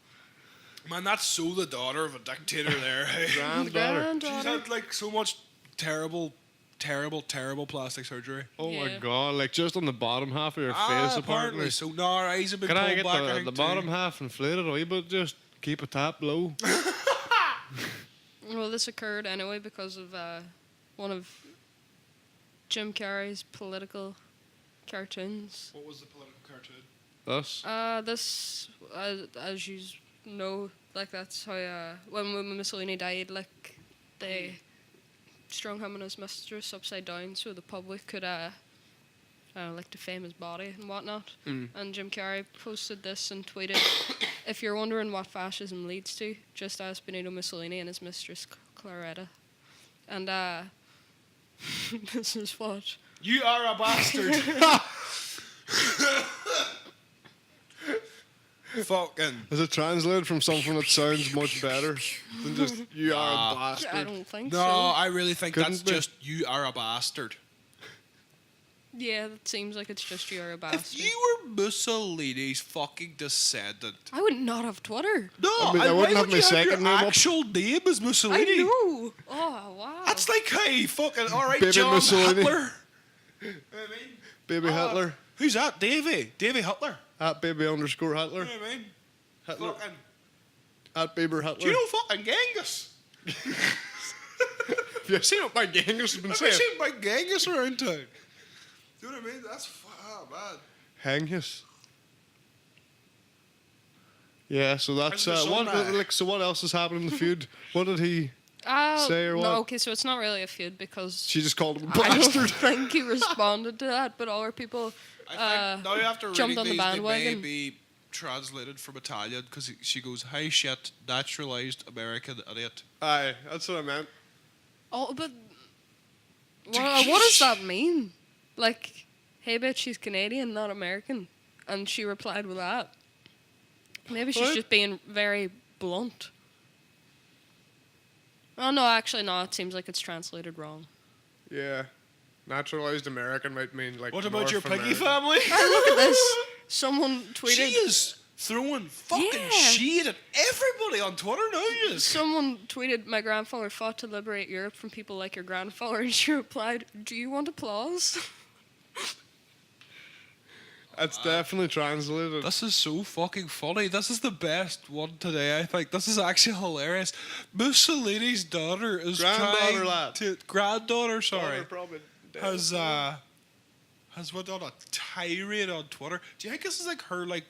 Man, that's so the daughter of a dictator there. Hey? Granddaughter. She's had like so much terrible plastic surgery. Oh my Yeah. god, like just on the bottom half of your face apparently. So no, her eyes have been Can I pulled get back. I the think, bottom too. half inflated a wee bit, just keep a tap low? Well, this occurred anyway because of one of Jim Carrey's political cartoons. What was the political cartoon? This? This, as you know, like that's how when Mussolini died, like they strung him and his mistress upside down so the public could like defame his body and whatnot. And Jim Carrey posted this and tweeted, "If you're wondering what fascism leads to, just ask Benito Mussolini and his mistress Claretta." And this is what. You are a bastard. Fucking. Is it translated from something that sounds much better than just "you are a bastard"? I don't think No, so. I really think Couldn't that's be. just you are a bastard. Yeah, that seems like it's just you're a If bastard. you were Mussolini's fucking descendant. I would not have Twitter. No, I mean, I why wouldn't have would my you second your name up. actual name as Mussolini? I know. Oh, wow. That's like, hey, fucking, alright, Baby John Mussolini. Hitler. You know what I mean? Baby Hitler. Who's that? Davy Hitler. At baby underscore You Hitler. know what I mean? Hitler. Fucking, At baby Hitler. do you know fucking Genghis? Have you seen what my Genghis has been Have you saying? seen my Genghis around town? You know what I mean? That's bad. Genghis. Yeah, so that's How's your what. son now? Like, so what else has happened in the feud? What did he? Say or what? No, okay, so it's not really a feud because She just called him a I don't bastard. think he responded to that, but other people I think now after jumped reading on the these, they may bandwagon. be translated from Italian because she goes, "Hey shit, naturalized American idiot." Aye, that's what I meant. Oh, but what does that mean? Like, hey, bitch, she's Canadian, not American, and she replied with that. Maybe she's What? just being very blunt. Oh no, actually, no. It seems like it's translated wrong. Yeah, naturalized American might mean like. What about North your piggy American. family? Look at this. Someone tweeted. She is throwing fucking Yeah. shade at everybody on Twitter now. Yes. Someone tweeted, "My grandfather fought to liberate Europe from people like your grandfather," and she replied, "Do you want applause?" It's definitely translated. This is so fucking funny. This is the best one today, I think. This is actually hilarious. Mussolini's daughter is Granddaughter, trying lad. to... Granddaughter, sorry. Probably dead. Has went on a tirade on Twitter. Do you think this is like her like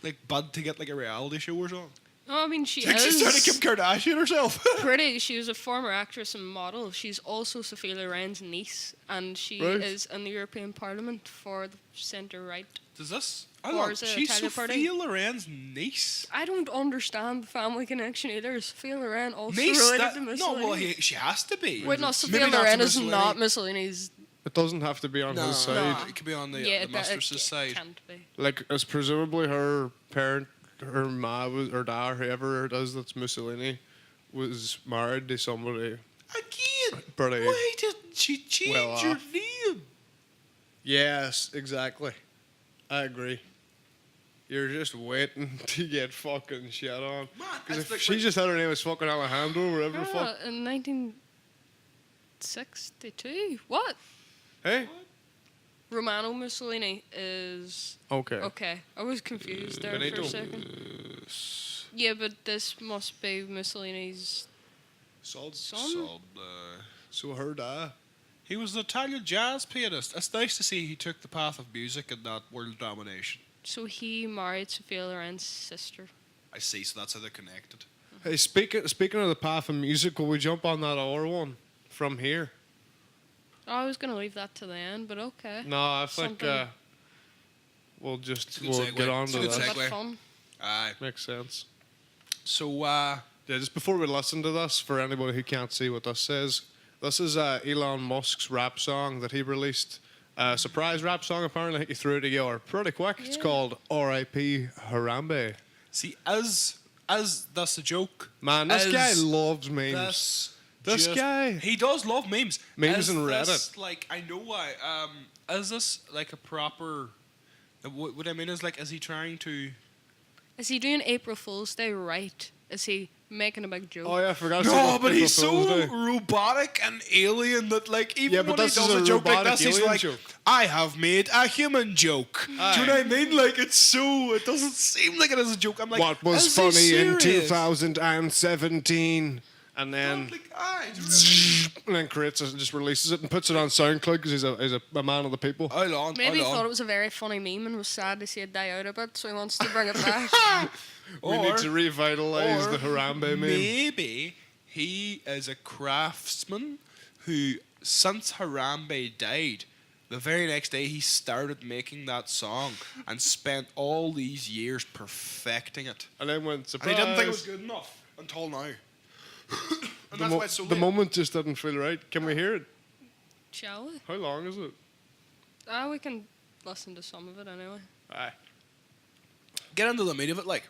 bid to get like a reality show or something? No, I mean she Do you think she's trying to is Kim Kardashian herself? pretty. She was a former actress and model. She's also Sophia Loren's niece, and she Right. is in the European Parliament for the centre right. Does this? Or is it She's Italian party? Sophia Loren's niece. I don't understand the family connection either. Is Sophia Loren also Niece? related to No, Mussolini? well, she has to be. Wait, no, Maybe Sophia not to Loren is Mussolini. not Mussolini's. It doesn't have to be on his side. It could be on the Yeah, mistress's side. can't be. Like, it's presumably her parent, her ma, or dad, whoever it is that's Mussolini, was married to somebody. Again, Pretty why didn't she change well her off. name? Yes, exactly. I agree. You're just waiting to get fucking shit on. Man, Because it's if like she just had her name as fucking Alejandro, whatever the fuck. In 1962. What? Hey? Romano Mussolini is. Okay. Okay, I was confused there Benito. for a second. Yeah, but this must be Mussolini's Son. son. So her dad. He was an Italian jazz pianist. It's nice to see he took the path of music and not world domination. So he married Sophia Loren's sister. I see, so that's how they're connected. Hey, speaking of the path of music, will we jump on that other one from here? Oh, I was gonna leave that to the end, but okay. No, I think Something- we'll It's a just good we'll segue. get on It's a to good A that. bit segue. fun. Aye. Makes sense. So, Yeah, just before we listen to this, for anybody who can't see what this says, this is Elon Musk's rap song that he released. Surprise rap song, apparently. I think he threw it together pretty quick. It's Yeah. called R.I.P. Harambe. see, as that's a joke. Man, this as guy loves memes. This guy. He does love memes. Memes Is and this, Reddit. like, I know why. Is this like a proper... What I mean is, like, is he trying to... Is he doing April Fool's Day right? Is he making a big joke? Oh, yeah, I forgot to say No, that's but April he's Fool's so Day. robotic and alien that, like, even Yeah, but when he this is does a a joke like robotic this, he's alien like, joke. I have made a human joke. Do you know what I mean? Like, it's so... It doesn't seem like it is a joke. I'm like, What was is he funny in serious? 2017? And then... Like, aye, do you know what I mean? and then creates it and just releases it and puts it on SoundCloud because he's a man of the people. Hold on, Maybe he hold thought on. it was a very funny meme and was sad to see it die out a bit, so he wants to bring it back. We need to revitalize or the Harambe meme. Maybe he is a craftsman who, since Harambe died, the very next day he started making that song and spent all these years perfecting it. And then went And surprise. he didn't think it was good enough until now. And that's why it's so the late. moment just didn't feel right. Can we hear it? Shall we? How long is it? We can listen to some of it anyway. Aye. Get into the meat of it, like.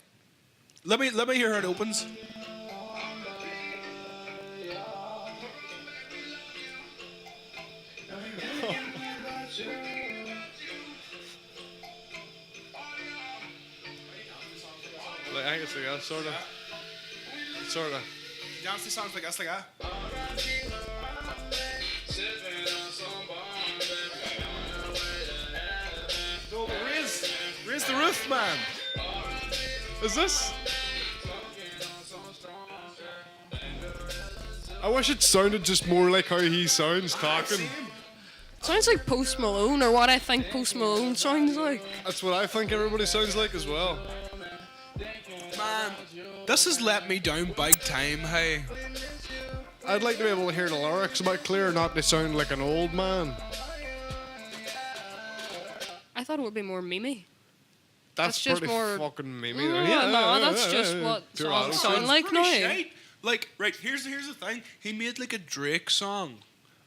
Let me hear how it opens. Like, I guess like that, sort of. Sort of. Dance these songs like that's like that. No, but raise the roof, man. Is this? I wish it sounded just more like how he sounds talking. Sounds like Post Malone, or what I think Post Malone sounds like. That's what I think everybody sounds like as well. Man, this has let me down big time, hey. I'd like to be able to hear the lyrics a bit clearer, not to sound like an old man. I thought it would be more memey. That's just pretty more- fucking memey. No, that's just what songs sound like now. Shite. Like, right, here's the thing. He made like a Drake song.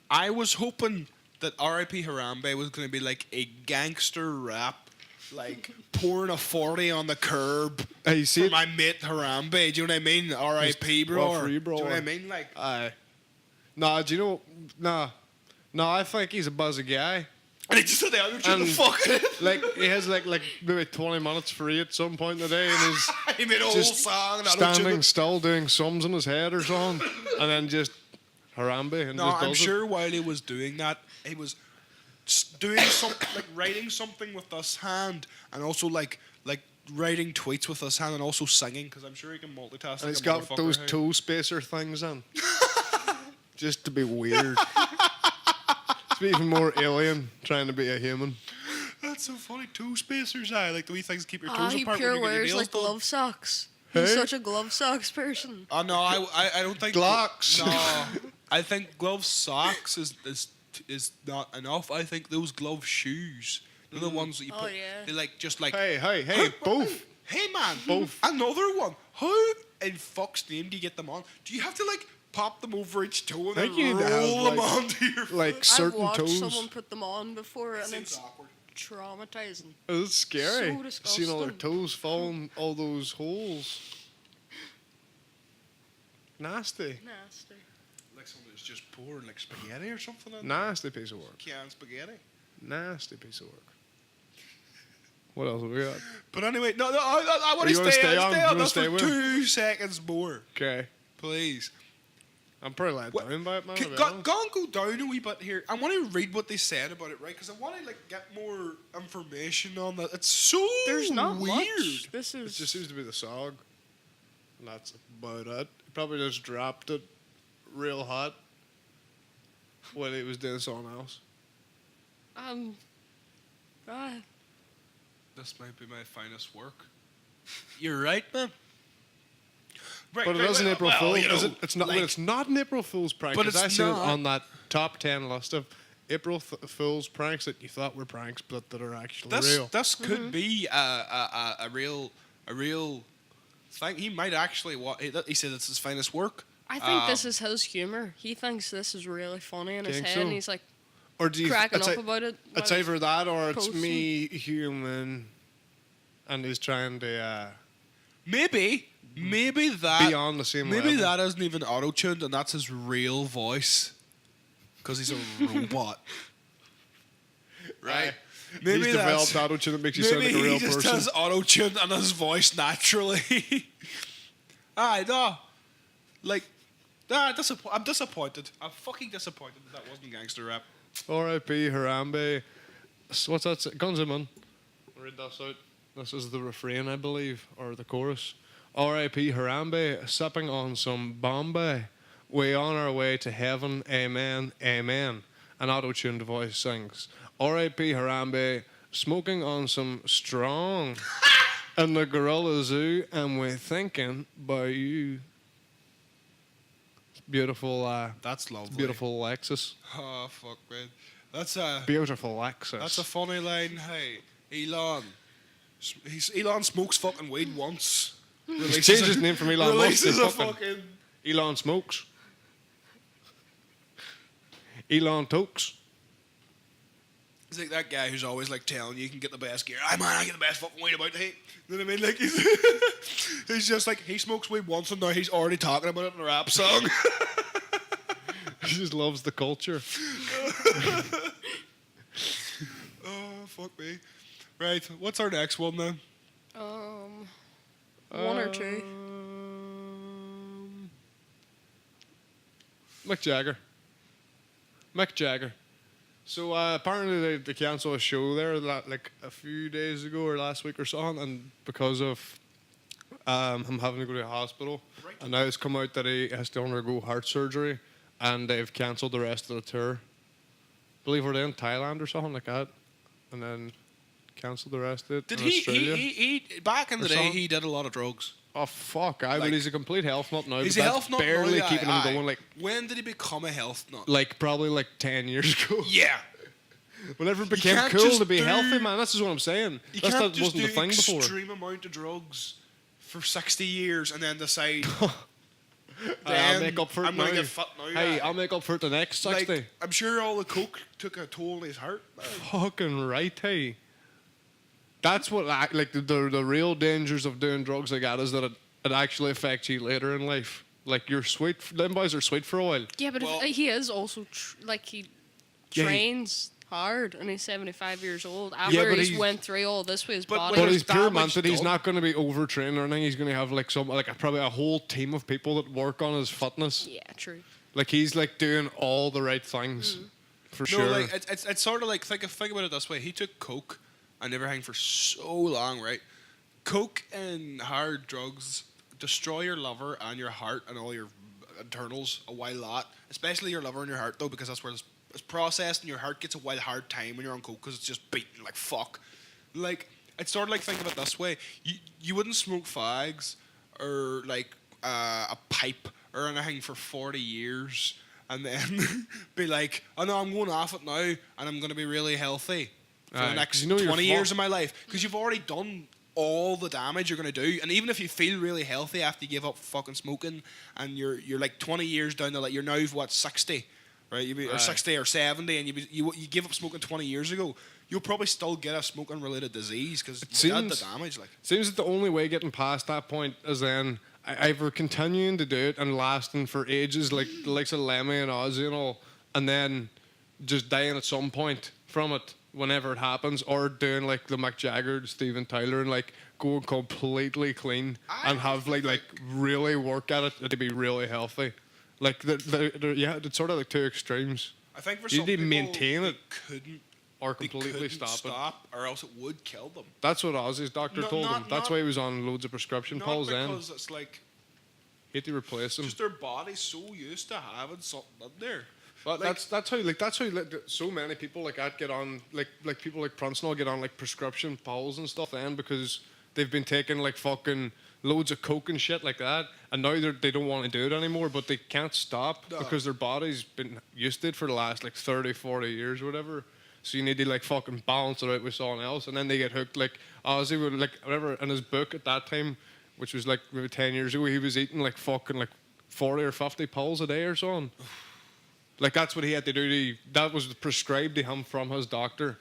I was hoping that R.I.P. Harambe was going to be like a gangster rap, like pouring a 40 on the curb Hey, you see for it? my mate Harambe. Do you know what I mean? R.I.P. bro. well, free, bro. Do you know what I mean? Like, Aye. Nah, do you know? Nah. No, I think he's a buzzy guy. and he just said the other tune the And- fuck it. Like, he has like maybe 20 minutes free at some point in the day, and he's He made a whole just song. And standing still doing sums in his head or something, and then just Harambe and No, just does I'm it. sure while he was doing that, he was doing something like writing something with this hand, and also like writing tweets with this hand, and also singing, because I'm sure he can multitask. And like he's a got motherfucker, those hey. toe spacer things in. Just to be weird. To be even more alien, trying to be a human. That's so funny. Toe spacers, like the wee things keep your toes He apart. pure when you get your wears nails like done. glove socks. He's Hey? such a glove socks person. Oh no, I don't think Glocks. No, I think glove socks is not enough. I think those glove shoes, they're the ones that you Oh, put. yeah. They like just like. Hey, both. Hey man, Both. Another one. How in fuck's name do you get them on? Do you have to like pop them over each toe and I think then you need to have, roll them like- onto your? Like I've certain watched toes. someone put them on before, and Seems it's awkward. traumatizing. It's scary. So Seeing all their disgusting. toes falling all those holes. Nasty. Nasty. Like someone that's just pouring like spaghetti or something. In Nasty piece of work. Canned spaghetti. Nasty piece of work. What else have we got? But anyway, no, I want You to wanna stay stay on. on? Stay You on wanna this stay for with 2 seconds more, Okay. please. I'm pretty let What- down by it, man. to be Go honest. and go down a wee bit here. I want to read what they said about it, right? Because I want to like get more information on that. It's so There's not weird. much. This It is just seems to be the song. And that's about it. He probably just dropped it real hot when he was doing something else. ah, This might be my finest work. You're right, man. Right, But it is an April Fool's. you know, Is it? It's not. like- It's not an April Fool's prank. But 'cause it's I seen it not. on that top 10 list of April Fool's pranks that you thought were pranks, but that are actually real. This could be a real thing. He might actually. He said it's his finest work. I think this is his humor. He thinks this is really funny in his Think head, so? and he's like Or do you? cracking it's up ei- about it. It's while either that or it's posting. me human, and he's trying to Maybe that. be on the same Maybe level. that isn't even auto tuned, and that's his real voice, because he's a robot. Right. He's developed auto tune that makes you sound like a real he just person. has auto tuned on his voice naturally. No. Like, I'm disappointed. I'm fucking disappointed that wasn't gangster rap. R.I.P. Harambe. What's that? Gunzaman. Read this out. This is the refrain, I believe, or the chorus. R.I.P. Harambe, sipping on some Bombay. We on our way to heaven. Amen. Amen. An auto-tuned voice sings. R.I.P. Harambe, smoking on some strong. In the gorilla zoo, and we're thinking by you. beautiful, That's lovely. beautiful Lexus. Oh fuck, man. That's Beautiful Lexus. That's a funny line. Hey, Elon. Elon smokes fucking weed once. He's changed his name from Elon Musk to Releases a fucking fucking. Elon Smokes. Elon Tokes. He's like that guy who's always like telling you can get the best gear. I get the best fucking weed about it. Hey, you know what I mean? Like he's just like he smokes weed once and now he's already talking about it in a rap song. He just loves the culture. Oh fuck me. Right, what's our next one then? One or two. Mick Jagger. Mick Jagger. So apparently they canceled a show there like a few days ago or last week or something, and because of him having to go to the hospital, and now it's come out that he has to undergo heart surgery, and they've cancelled the rest of the tour. I believe we're in Thailand or something like that, and then cancelled the rest of it. Did in he Australia. back in the Or day something? he did a lot of drugs. Oh fuck! But Like- he's a complete health nut now. He's but a that's health nut barely now, keeping him aye. going. Like When did he become a health nut? probably like 10 years ago. Yeah. Whenever it became can't cool just to be do- healthy, man. That's just what I'm saying. You That can't just wasn't do the thing before. extreme amount of drugs for 60 years and then decide. I'll make up for it I'm gonna now. get fat now. Hey, yeah. I'll make up for it the next 60. Like, I'm sure all the coke took a toll on his heart. Fucking right, hey. That's what the real dangers of doing drugs like that is that it actually affects you later in life. Like you're sweet. Them boys are sweet for a while. Yeah, but Well- he is also he Yeah, he- trains hard, and he's 75 years old. Yeah, After but he's he's- went through all this with his But body. But When he's it's pure damage mental. He's done- not going to be overtrained or anything. He's going to have probably a whole team of people that work on his fitness. Yeah, true. Like he's like doing all the right things for No, sure. like it's sort of like think about it this way. He took coke and everything for so long, right? Coke and hard drugs destroy your liver and your heart and all your internals a while lot, especially your liver and your heart though, because that's where it's processed and your heart gets a wild hard time when you're on coke because it's just beating like fuck. Like it's sort of like think of it this way: you wouldn't smoke fags or like a pipe or anything for 40 years and then be like, oh no, I'm going off it now and I'm going to be really healthy for Aye, the next 'cause you know you're 20 years fucked. of my life because you've already done all the damage you're going to do. And even if you feel really healthy after you give up fucking smoking and you're like 20 years down the line, you're now what, 60, right? Or Aye. 60 or 70 and you give up smoking 20 years ago, you'll probably still get a smoking related disease because you did the seems- damage. Like, Seems that the only way getting past that point is then either continuing to do it and lasting for ages, like the likes of Lemmy and Ozzy and all, and then just dying at some point from it whenever it happens, or doing like the Mick Jagger, Steven Tyler, and like going completely clean and have like really work at it to be really healthy. Like yeah, it's sort of like two extremes, I think for You some need to people, maintain they it couldn't or they completely couldn't stop it. or else it would kill them. That's what Ozzy's doctor No, told him. not- That's not- why he was on loads of prescription Not pills then. because it's like He had to replace him. just their body's so used to having something in there. But Like- that's how so many people like that get on like people like Princeton get on like prescription pills and stuff then because they've been taking like fucking loads of coke and shit like that, and now they don't want to do it anymore, but they can't stop No. because their body's been used to it for the last like 30, 40 years or whatever. So you need to like fucking balance it out with something else, and then they get hooked. Like Ozzy would like whatever in his book at that time, which was like maybe 10 years ago, he was eating like fucking like 40 or 50 pills a day or something. Like that's what he had to do. That was prescribed to him from his doctor.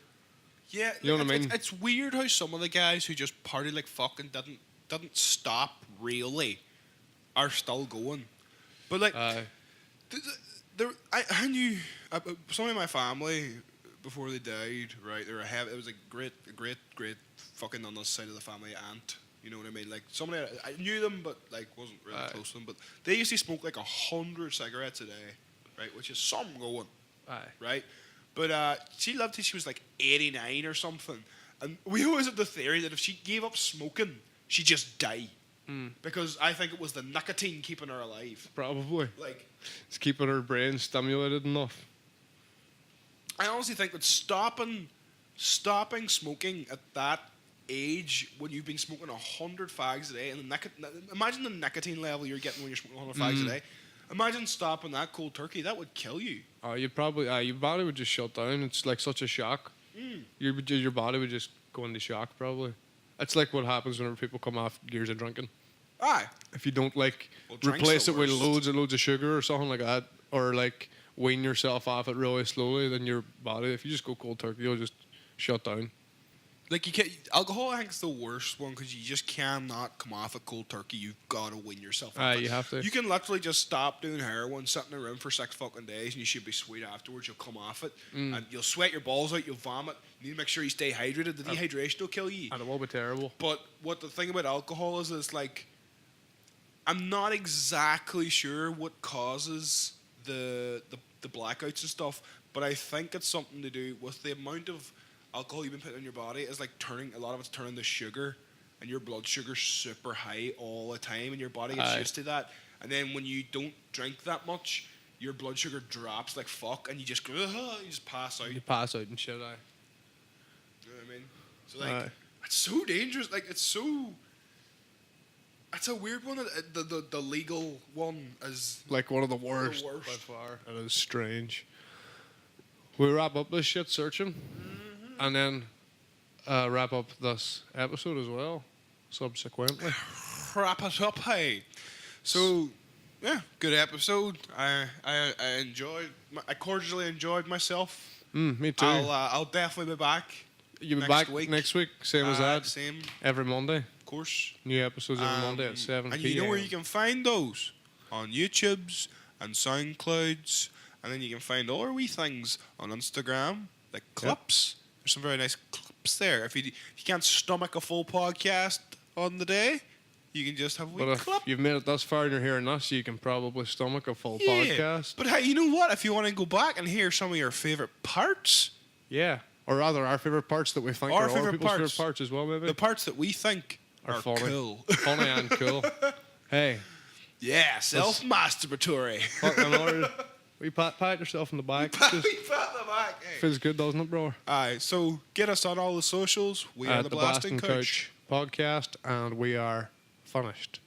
Yeah, You know what I it's- mean? It's weird how some of the guys who just party like fucking didn't stop really are still going. But like, I knew some of my family before they died. Right, they were it was a great fucking on this side of the family aunt. You know what I mean? Like somebody I knew them, but like wasn't really Aye. close to them. But they used to smoke like 100 cigarettes a day, right? Which is some going. Aye. Right? But she lived till she was like 89 or something. And we always had the theory that if she gave up smoking, she'd just die. Because I think it was the nicotine keeping her alive. Probably. Like, It's keeping her brain stimulated enough. I honestly think that stopping smoking at that age when you've been smoking 100 fags a day, and imagine the nicotine level you're getting when you're smoking 100 fags a day. Imagine stopping that cold turkey. That would kill you. You'd probably, your body would just shut down. It's like such a shock. Your body would just go into shock, probably. It's like what happens whenever people come off years of drinking. Aye. If you don't like Well, drink's replace the it with worst. loads and loads of sugar or something like that, or like wean yourself off it really slowly, then your body, if you just go cold turkey, you'll just shut down. Like you can't. Alcohol, I think, is the worst one because you just cannot come off a cold turkey. You've got to win yourself. off it. You have to. You can literally just stop doing heroin, sit in a room for 6 fucking days, and you should be sweet afterwards. You'll come off it, and you'll sweat your balls out. You'll vomit. You need to make sure you stay hydrated. The dehydration will kill you. And it will be terrible. But what the thing about alcohol is like, I'm not exactly sure what causes the blackouts and stuff, but I think it's something to do with the amount of alcohol you've been putting in your body is like a lot of it's turning to sugar, and your blood sugar's super high all the time, and your body gets used to that. And then when you don't drink that much, your blood sugar drops like fuck, and you just go, you just pass out. You pass out and shit, You know what I mean? So like, Aye. it's so dangerous. Like it's a weird one. The legal one is like one of the worst, worst. by far. It is strange. We wrap up this shit searching, and then wrap up this episode as well, subsequently. wrap it up. Hey, so yeah, good episode. I enjoyed. I cordially enjoyed myself. Me too. I'll definitely be back. You'll be next back week. next week, same as that. Same, Every Monday. of course. New episodes every Monday at 7 And p.m. you know where you can find those? On YouTube's and SoundClouds. And then you can find all our wee things on Instagram, like clips. There's some very nice clips there. If you can't stomach a full podcast on the day, you can just have a wee But if clip. you've made it thus far and you're hearing us, you can probably stomach a full Yeah. podcast. But hey, you know what? If you want to go back and hear some of your favourite parts, Yeah. Or rather, our favourite parts that we think Our are other favourite people's parts. favourite parts as well, maybe. the parts that we think Are are funny. cool. Funny and cool. Hey, Yeah, self-masturbatory. fucking Lord. We pat yourself in the back. Just We pat the back. Hey. feels good, doesn't it, bro? Alright, so get us on all the socials. We are At the the Blasting Blasting Couch. Couch podcast, and we are finished.